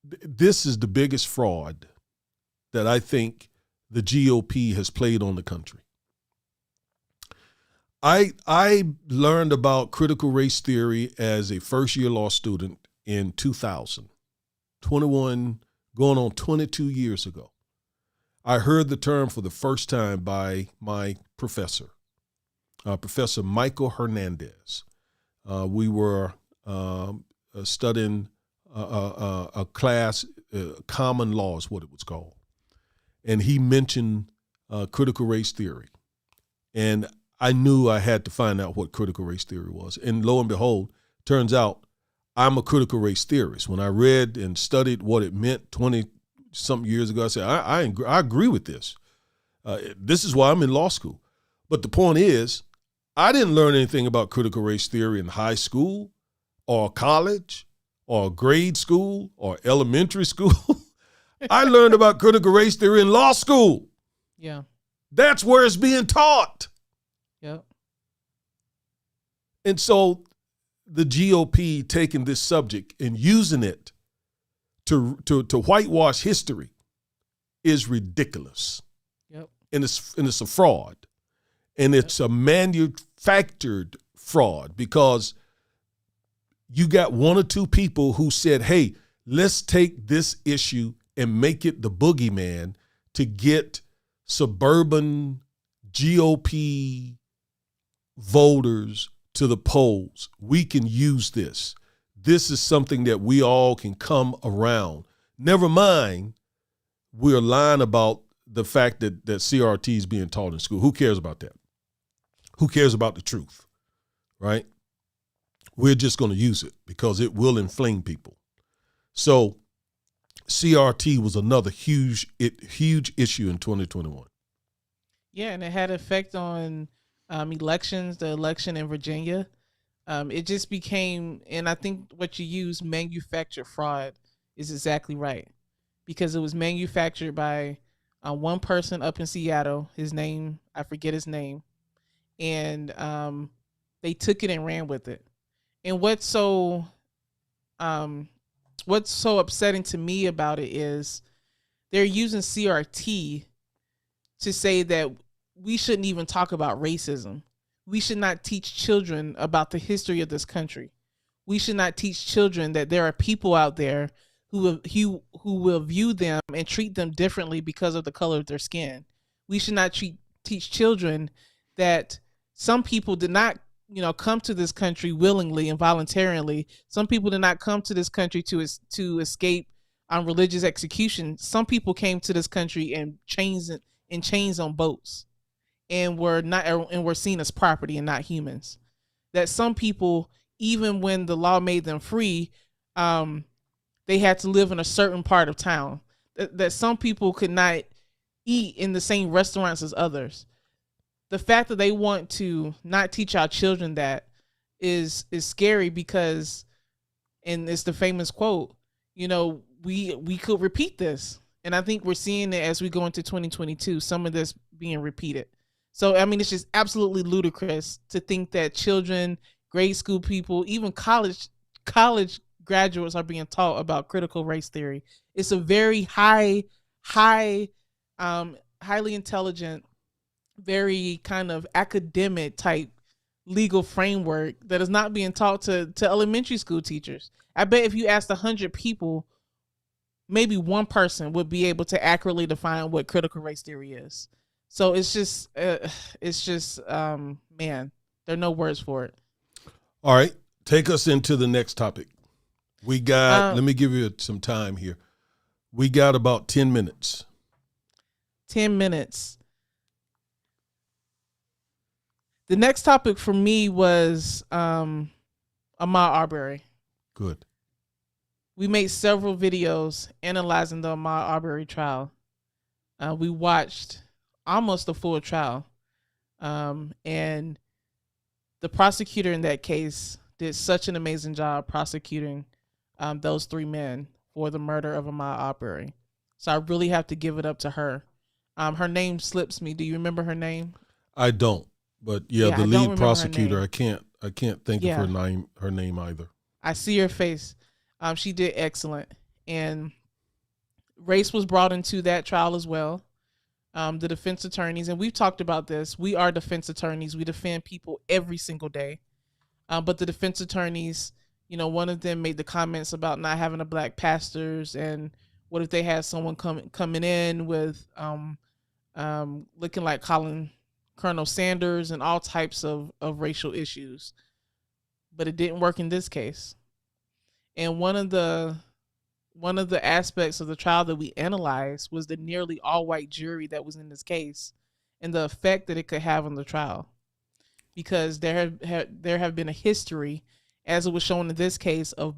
This is the biggest fraud that I think the GOP has played on the country. I learned about critical race theory as a first-year law student in 2000, 21, going on 22 years ago. I heard the term for the first time by my professor, Professor Michael Hernandez. We were studying a class, common law is what it was called. And he mentioned critical race theory. And I knew I had to find out what critical race theory was. And lo and behold, turns out I'm a critical race theorist. When I read and studied what it meant 20-something years ago, I said, I agree with this. This is why I'm in law school. But the point is, I didn't learn anything about critical race theory in high school or college or grade school or elementary school. I learned about critical race theory in law school. Yeah. That's where it's being taught. Yep. And so the GOP taking this subject and using it to whitewash history is ridiculous. Yep. And it's a fraud. And it's a manufactured fraud because you got one or two people who said, hey, let's take this issue and make it the boogeyman to get suburban GOP voters to the polls. We can use this. This is something that we all can come around. Never mind, we're lying about the fact that CRT is being taught in school. Who cares about that? Who cares about the truth, right? We're just going to use it because it will inflame people. So CRT was another huge issue in 2021. Yeah, and it had effect on elections, the election in Virginia. It just became, and I think what you use, manufactured fraud, is exactly right. Because it was manufactured by one person up in Seattle. His name, I forget his name. And they took it and ran with it. And what's so upsetting to me about it is they're using CRT to say that we shouldn't even talk about racism. We should not teach children about the history of this country. We should not teach children that there are people out there who will view them and treat them differently because of the color of their skin. We should not teach children that some people did not, come to this country willingly and voluntarily. Some people did not come to this country to escape religious execution. Some people came to this country in chains on boats, and were seen as property and not humans. That some people, even when the law made them free, they had to live in a certain part of town. That some people could not eat in the same restaurants as others. The fact that they want to not teach our children that is scary because, and it's the famous quote, we could repeat this. And I think we're seeing it as we go into 2022, some of this being repeated. So, I mean, it's just absolutely ludicrous to think that children, grade school people, even college graduates are being taught about critical race theory. It's a very highly intelligent, very kind of academic type legal framework that is not being taught to elementary school teachers. I bet if you asked 100 people, maybe one person would be able to accurately define what critical race theory is. So it's just, man, there are no words for it. All right, take us into the next topic. We got, let me give you some time here. We got about 10 minutes. 10 minutes. The next topic for me was Ahmaud Arbery. Good. We made several videos analyzing the Ahmaud Arbery trial. We watched almost the full trial. And the prosecutor in that case did such an amazing job prosecuting those three men for the murder of Ahmaud Arbery. So I really have to give it up to her. Her name slips me. Do you remember her name? I don't. But the lead prosecutor, I can't think of her name either. I see her face. She did excellent. And race was brought into that trial as well. The defense attorneys, and we've talked about this. We are defense attorneys. We defend people every single day. But the defense attorneys, one of them made the comments about not having a black pastors, and what if they had someone coming in with looking like Colonel Sanders and all types of racial issues. But it didn't work in this case. And one of the aspects of the trial that we analyzed was the nearly all-white jury that was in this case and the effect that it could have on the trial. Because there have been a history, as it was shown in this case, of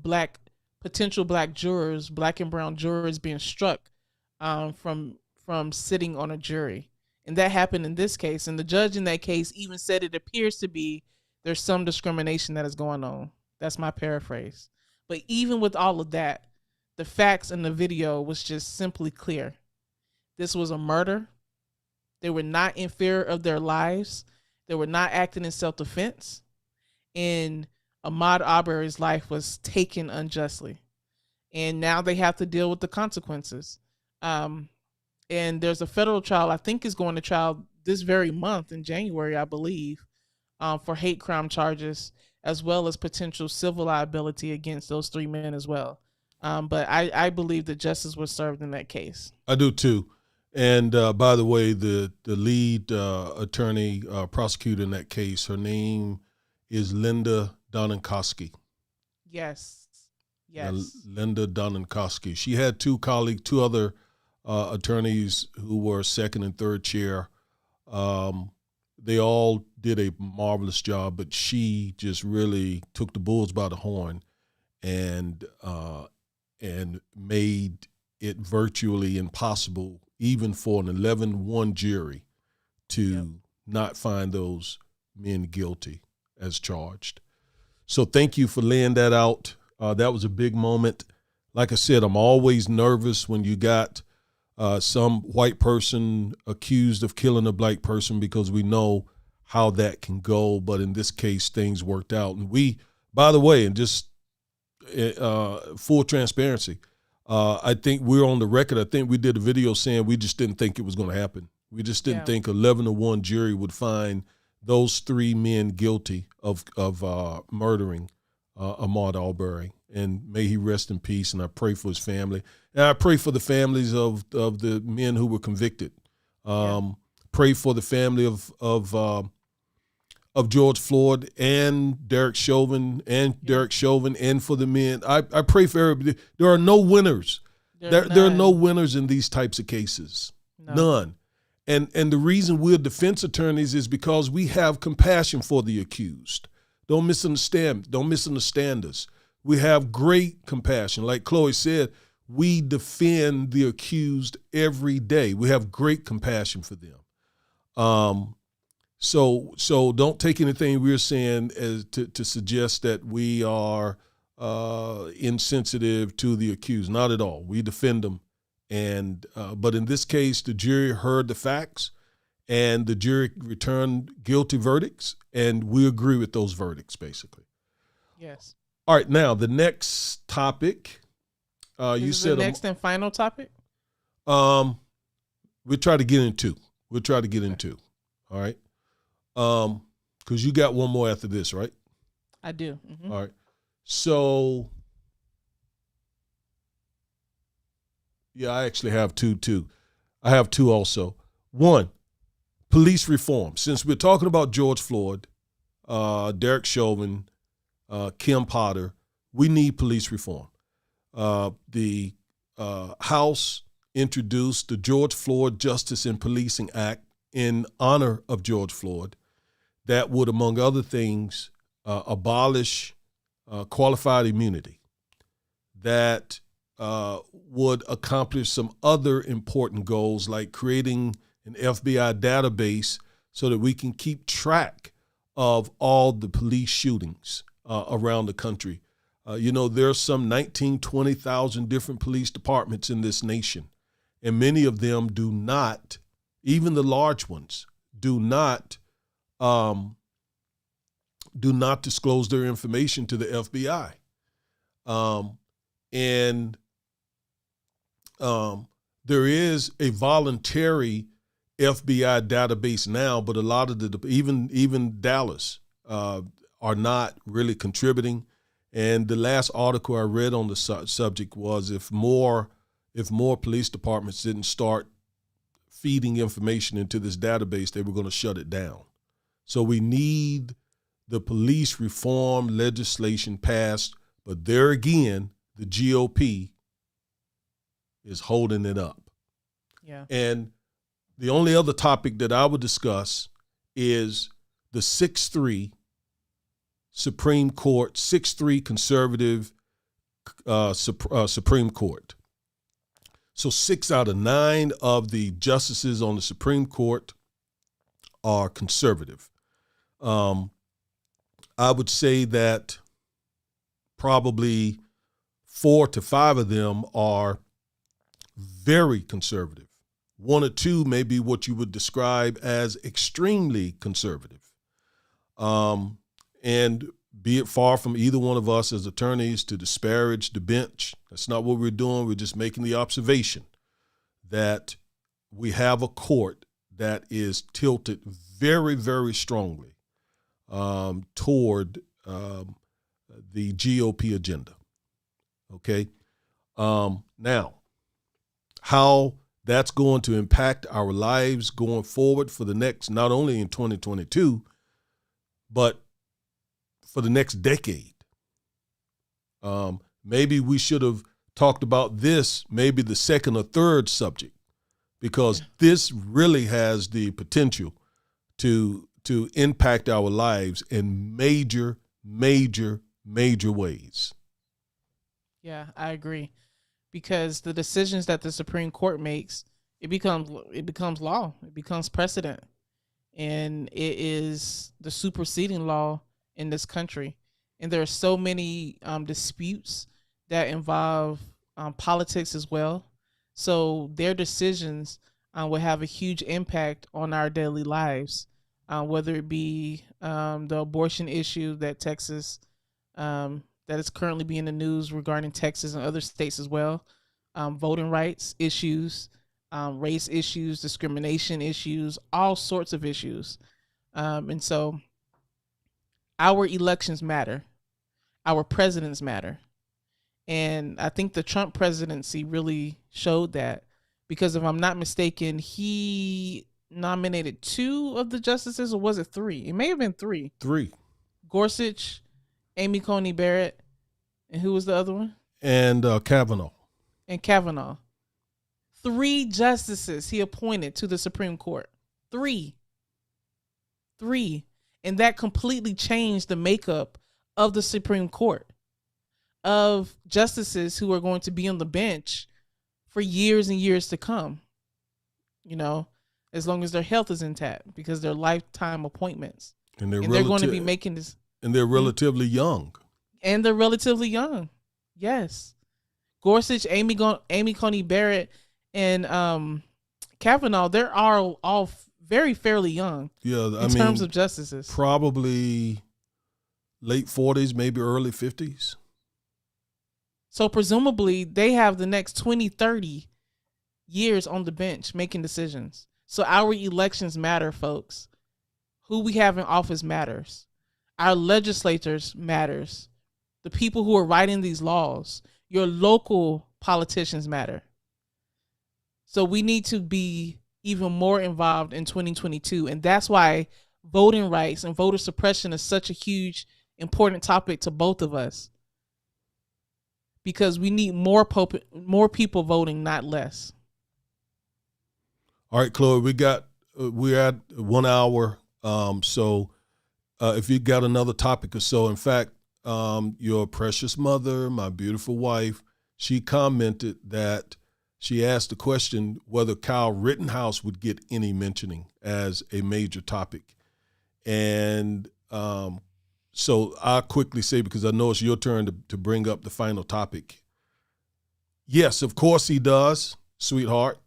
potential black jurors, black and brown jurors being struck from sitting on a jury. And that happened in this case. And the judge in that case even said it appears to be there's some discrimination that is going on. That's my paraphrase. But even with all of that, the facts in the video was just simply clear. This was a murder. They were not in fear of their lives. They were not acting in self-defense. And Ahmaud Arbery's life was taken unjustly. And now they have to deal with the consequences. And there's a federal trial, I think is going to trial this very month in January, I believe, for hate crime charges, as well as potential civil liability against those three men as well. But I believe that justice was served in that case. I do too. And by the way, the lead attorney, prosecutor in that case, her name is Linda Donankowski. Yes. Linda Donankowski. She had two other attorneys who were second and third chair. They all did a marvelous job, but she just really took the bulls by the horn and made it virtually impossible, even for an 11-1 jury, to not find those men guilty as charged. So thank you for laying that out. That was a big moment. Like I said, I'm always nervous when you got some white person accused of killing a black person, because we know how that can go. But in this case, things worked out. And we, by the way, and just full transparency, I think we're on the record. I think we did a video saying we just didn't think it was going to happen. We just didn't think 11-1 jury would find those three men guilty of murdering Ahmaud Arbery. And may he rest in peace. And I pray for his family. And I pray for the families of the men who were convicted. Pray for the family of George Floyd and Derek Chauvin and for the men. I pray for everybody. There are no winners. There are no winners in these types of cases. None. And the reason we're defense attorneys is because we have compassion for the accused. Don't misunderstand us. We have great compassion. Like Chloe said, we defend the accused every day. We have great compassion for them. So don't take anything we're saying as to suggest that we are insensitive to the accused. Not at all. We defend them, and but in this case, the jury heard the facts, and the jury returned guilty verdicts, and we agree with those verdicts, basically. Yes. All right. Now the next topic. You said the next and final topic. We'll try to get into. All right. Because you got one more after this, right? I do. Mm-hmm. All right. So, yeah, I actually have two too. I have two also. One, police reform. Since we're talking about George Floyd, Derek Chauvin, Kim Potter, we need police reform. The House introduced the George Floyd Justice and Policing Act in honor of George Floyd that would, among other things, abolish qualified immunity, that would accomplish some other important goals like creating an FBI database so that we can keep track of all the police shootings around the country. There's some 20,000 different police departments in this nation, and many of them do not, even the large ones, do not disclose their information to the FBI. There is a voluntary FBI database now, but a lot of even Dallas are not really contributing. And the last article I read on the subject was if more police departments didn't start feeding information into this database, they were going to shut it down. So we need the police reform legislation passed, but there again, the GOP is holding it up. Yeah. And the only other topic that I would discuss is the 6-3 Supreme Court, 6-3 conservative Supreme Court. So 6 out of 9 of the justices on the Supreme Court are conservative. I would say that probably 4 to 5 of them are very conservative. 1 or 2 may be what you would describe as extremely conservative. And be it far from either one of us as attorneys to disparage the bench. That's not what we're doing. We're just making the observation that we have a court that is tilted very, very strongly toward the GOP agenda. Okay? Now, how that's going to impact our lives going forward for the next, not only in 2022, but for the next decade. Maybe we should have talked about this, maybe the second or third subject, because this really has the potential to impact our lives in major, major, major ways. Yeah, I agree. Because the decisions that the Supreme Court makes, it becomes law. It becomes precedent. And it is the superseding law in this country. And there are so many disputes that involve politics as well. So their decisions will have a huge impact on our daily lives, whether it be the abortion issue that Texas, that is currently being in the news regarding Texas and other states as well, voting rights issues, race issues, discrimination issues, all sorts of issues. And so our elections matter. Our presidents matter. And I think the Trump presidency really showed that, because if I'm not mistaken, he nominated 2 of the justices, or was it 3? It may have been 3. 3. Gorsuch, Amy Coney Barrett, and who was the other one? And Kavanaugh. And Kavanaugh. 3 justices he appointed to the Supreme Court. 3. And that completely changed the makeup of the Supreme Court, of justices who are going to be on the bench for years and years to come. as long as their health is intact, because they're lifetime appointments. And they're going to be making this. And they're relatively young. And they're relatively young. Yes. Gorsuch, Amy Coney Barrett, and Kavanaugh, they're all very fairly young. Yeah, in terms of justices. Probably late 40s, maybe early 50s. So presumably they have the next 20, 30 years on the bench making decisions. So our elections matter, folks. Who we have in office matters. Our legislators matters. The people who are writing these laws, your local politicians matter. So we need to be even more involved in 2022. And that's why voting rights and voter suppression is such a huge, important topic to both of us. Because we need more people voting, not less. All right, Chloe, we're at 1 hour. So if you got another topic or so, in fact, your precious mother, my beautiful wife, she commented that she asked the question whether Kyle Rittenhouse would get any mentioning as a major topic. And so I'll quickly say, because I know it's your turn to bring up the final topic. Yes, of course he does, sweetheart,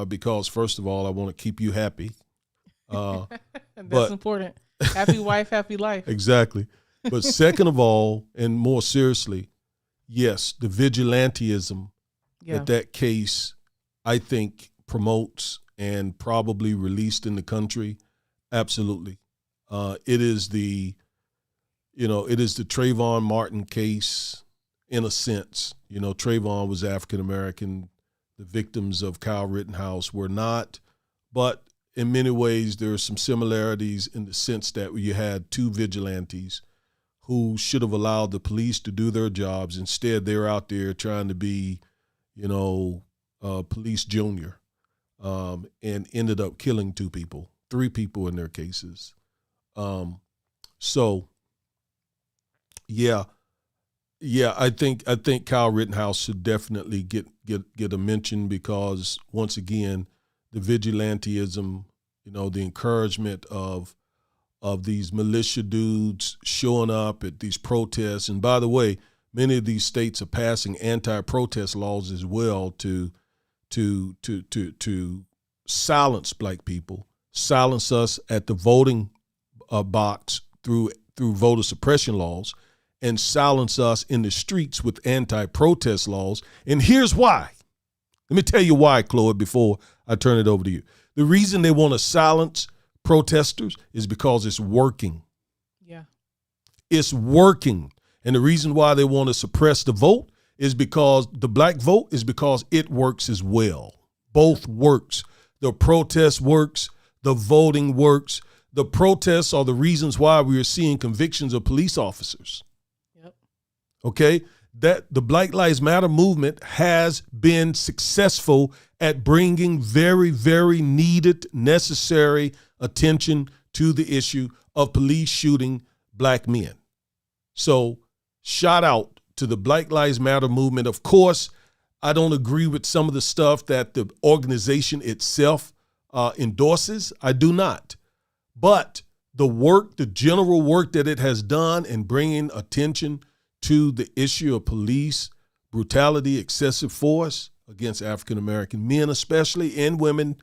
because first of all, I want to keep you happy. That's important. Happy wife, happy life. Exactly. But second of all, and more seriously, yes, the vigilantism that case, I think, promotes and probably released in the country. Absolutely. It is the Trayvon Martin case in a sense. You know, Trayvon was African-American. The victims of Kyle Rittenhouse were not. But in many ways, there are some similarities in the sense that you had two vigilantes who should have allowed the police to do their jobs. Instead, they're out there trying to be, police junior, and ended up killing three people in their cases. I think Kyle Rittenhouse should definitely get a mention, because once again, the vigilantism, the encouragement of these militia dudes showing up at these protests. And by the way, many of these states are passing anti-protest laws as well to silence black people, silence us at the voting box through voter suppression laws, and silence us in the streets with anti-protest laws. And here's why. Let me tell you why, Chloe, before I turn it over to you. The reason they want to silence protesters is because it's working. Yeah. It's working. And the reason why they want to suppress the vote is because the black vote is because it works as well. Both works. The protest works. The voting works. The protests are the reasons why we are seeing convictions of police officers. Yep. Okay? That the Black Lives Matter movement has been successful at bringing very, very needed, necessary attention to the issue of police shooting black men. So shout out to the Black Lives Matter movement. Of course, I don't agree with some of the stuff that the organization itself endorses. I do not. But the general work that it has done in bringing attention to the issue of police brutality, excessive force against African-American men especially, and women.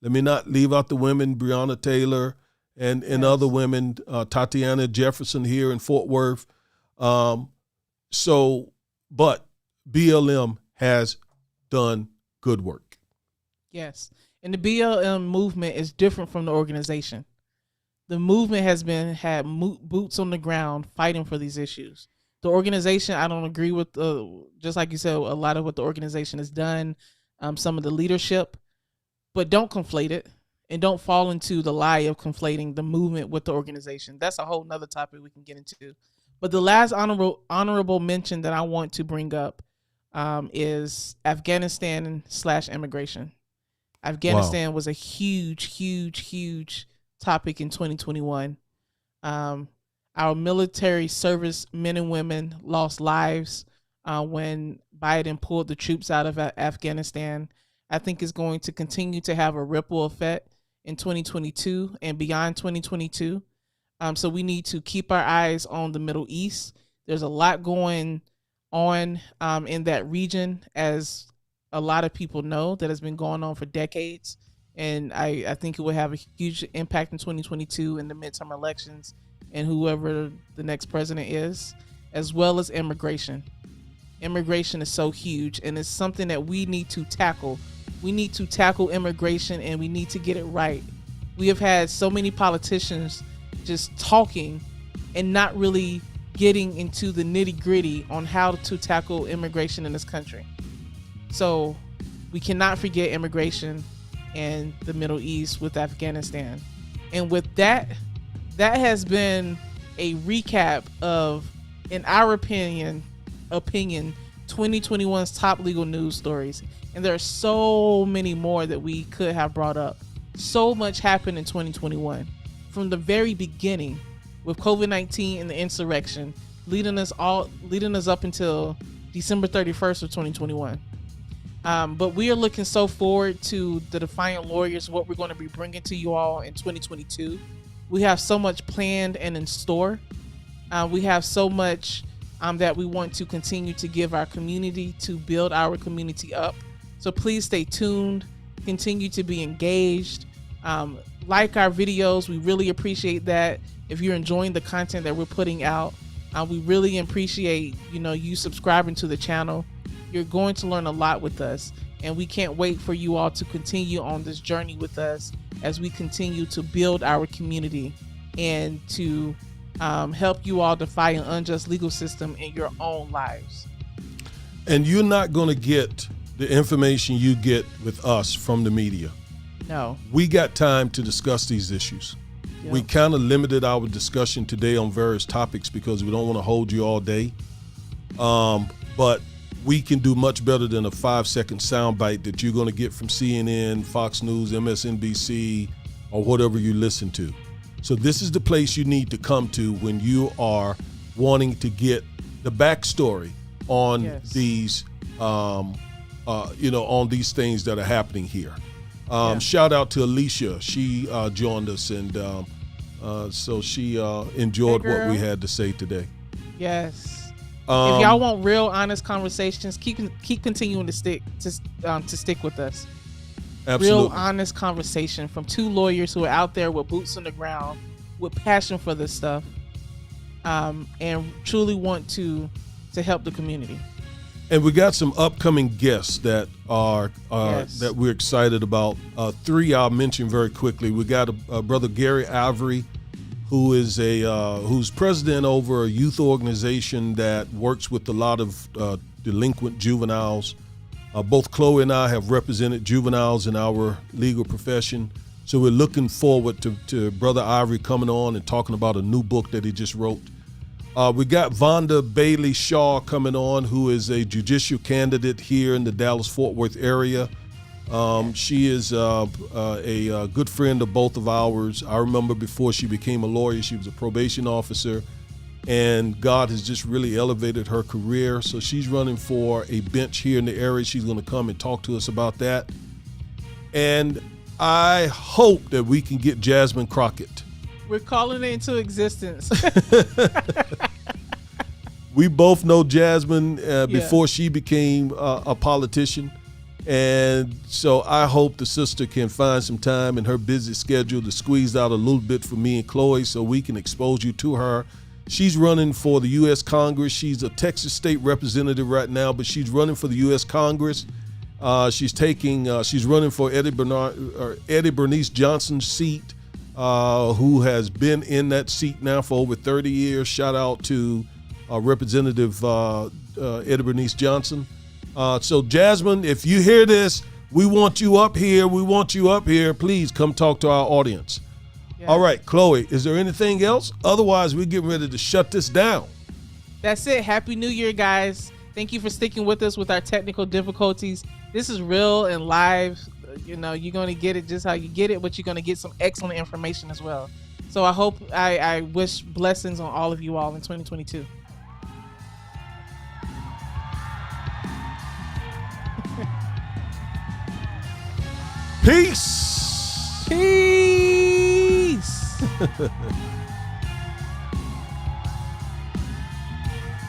Let me not leave out the women, Breonna Taylor and other women, Tatiana Jefferson here in Fort Worth. But BLM has done good work. Yes. And the BLM movement is different from the organization. The movement has had boots on the ground fighting for these issues. The organization, I don't agree with, just like you said, a lot of what the organization has done, some of the leadership, but don't conflate it and don't fall into the lie of conflating the movement with the organization. That's a whole nother topic we can get into. But the last honorable mention that I want to bring up is Afghanistan/immigration. Afghanistan was a huge topic in 2021. Our military service men and women lost lives when Biden pulled the troops out of Afghanistan. I think it's going to continue to have a ripple effect in 2022 and beyond 2022. So we need to keep our eyes on the Middle East. There's a lot going on in that region, as a lot of people know, that has been going on for decades. And I think it will have a huge impact in 2022 in the midterm elections and whoever the next president is, as well as immigration. Immigration is so huge, and it's something that we need to tackle. We need to tackle immigration, and we need to get it right. We have had so many politicians just talking and not really getting into the nitty-gritty on how to tackle immigration in this country. So we cannot forget immigration and the Middle East with Afghanistan. And with that has been a recap of, in our opinion, 2021's top legal news stories. And there are so many more that we could have brought up. So much happened in 2021. From the very beginning, with COVID-19 and the insurrection, leading us up until December 31st of 2021. But we are looking so forward to the Defiant Lawyers, what we're going to be bringing to you all in 2022. We have so much planned and in store. We have so much that we want to continue to give our community, to build our community up. So please stay tuned, continue to be engaged. Like our videos, we really appreciate that. If you're enjoying the content that we're putting out, we really appreciate you subscribing to the channel. You're going to learn a lot with us, and we can't wait for you all to continue on this journey with us as we continue to build our community and to help you all defy an unjust legal system in your own lives. And you're not going to get the information you get with us from the media. No. We got time to discuss these issues. Yep. We kind of limited our discussion today on various topics because we don't want to hold you all day. But we can do much better than a 5-second soundbite that you're going to get from CNN, Fox News, MSNBC, or whatever you listen to. So this is the place you need to come to when you are wanting to get the backstory on these, on these things that are happening here. Shout out to Alicia. She joined us, and so she enjoyed what we had to say today. Yes. If y'all want real, honest conversations, keep continuing to stick with us. Absolutely. Real, honest conversation from two lawyers who are out there with boots on the ground, with passion for this stuff, and truly want to help the community. And we got some upcoming guests that are that we're excited about. Three I'll mention very quickly. We got a brother Gary Avery, who is who's president over a youth organization that works with a lot of delinquent juveniles. Both Chloe and I have represented juveniles in our legal profession, so we're looking forward to Brother Avery coming on and talking about a new book that he just wrote. We got Vonda Bailey Shaw coming on, who is a judicial candidate here in the Dallas-Fort Worth area. She is a good friend of both of ours. I remember before she became a lawyer, she was a probation officer, and God has just really elevated her career. So she's running for a bench here in the area. She's going to come and talk to us about that. And I hope that we can get Jasmine Crockett. We're calling it into existence. We both know Jasmine before she became a politician. And so I hope the sister can find some time in her busy schedule to squeeze out a little bit for me and Chloe so we can expose you to her. She's running for the U.S. Congress. She's a Texas state representative right now, but she's running for the U.S. Congress. She's running for Eddie Bernice Johnson's seat, who has been in that seat now for over 30 years. Shout out to Representative Eddie Bernice Johnson. So Jasmine, if you hear this, we want you up here. We want you up here. Please come talk to our audience. Yes. All right, Chloe, is there anything else? Otherwise, we're getting ready to shut this down. That's it. Happy New Year, guys. Thank you for sticking with us with our technical difficulties. This is real and live. You're going to get it just how you get it, but you're going to get some excellent information as well. So I wish blessings on all of you all in 2022. Peace. Peace.